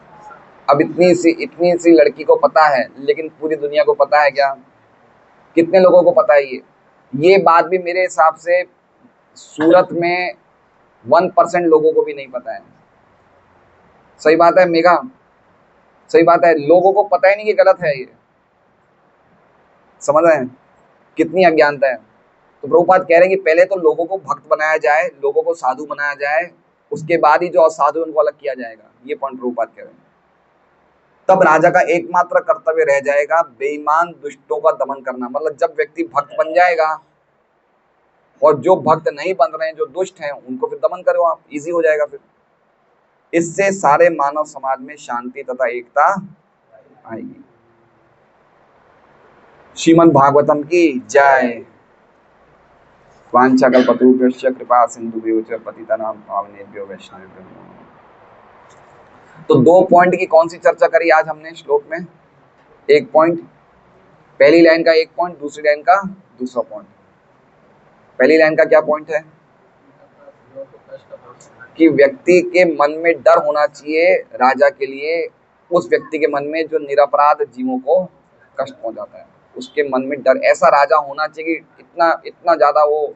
अब इतनी सी लड़की को पता है, लेकिन पूरी दुनिया को पता है क्या? कितने लोगों को पता है ये बात भी मेरे हिसाब से सूरत में 1% लोगों को भी नहीं पता है। सही बात है मेघा? सही बात है, लोगों को पता ही नहीं कि गलत है ये। समझ रहे हैं कितनी अज्ञानता है? तो प्रभुपाद कह रहे हैं कि पहले तो लोगों को भक्त बनाया जाए, लोगों को साधु बनाया जाए, उसके बाद ही जो असाधु उनको अलग किया जाएगा। ये पॉइंट प्रभुपाद कह रहे हैं। तब राजा का एकमात्र कर्तव्य रह जाएगा बेईमान दुष्टों का दमन करना। मतलब जब व्यक्ति भक्त बन जाएगा और जो भक्त नहीं बन रहे हैं, जो दुष्ट हैं, उनको फिर दमन करो आप, इजी हो जाएगा फिर। इससे सारे मानव समाज में शांति तथा एकता आएगी। श्रीमद् भागवतम की जय। वाञ्छाकल्पतरुभ्यश्च कृपा सिन्धुभ्यो च पतितानां पावनेभ्यो वैष्णवेभ्यो नमो नमः। तो 2 पॉइंट की कौन सी चर्चा करी आज हमने श्लोक में? एक पॉइंट, पहली लाइन का एक पॉइंट, दूसरी लाइन का दूसरा पॉइंट। पहली लाइन का क्या पॉइंट है कि व्यक्ति के मन में डर होना चाहिए राजा के लिए, उस व्यक्ति के मन में जो निरपराध जीवों को कष्ट पहुंचाता है, उसके मन में डर, ऐसा राजा होना चाहिए कि इतना इतना ज्यादा वो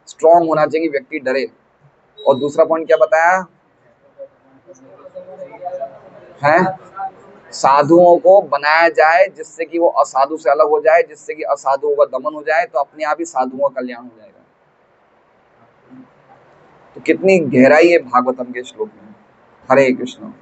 स्ट्रॉन्ग होना चाहिए कि व्यक्ति डरे। और दूसरा पॉइंट क्या बताया है? साधुओं को बनाया जाए जिससे कि वो असाधु से अलग हो जाए, जिससे कि असाधुओं का दमन हो जाए, तो अपने आप ही साधुओं का कल्याण हो जाएगा। तो कितनी गहराई है भागवतम के श्लोक में। हरे कृष्ण।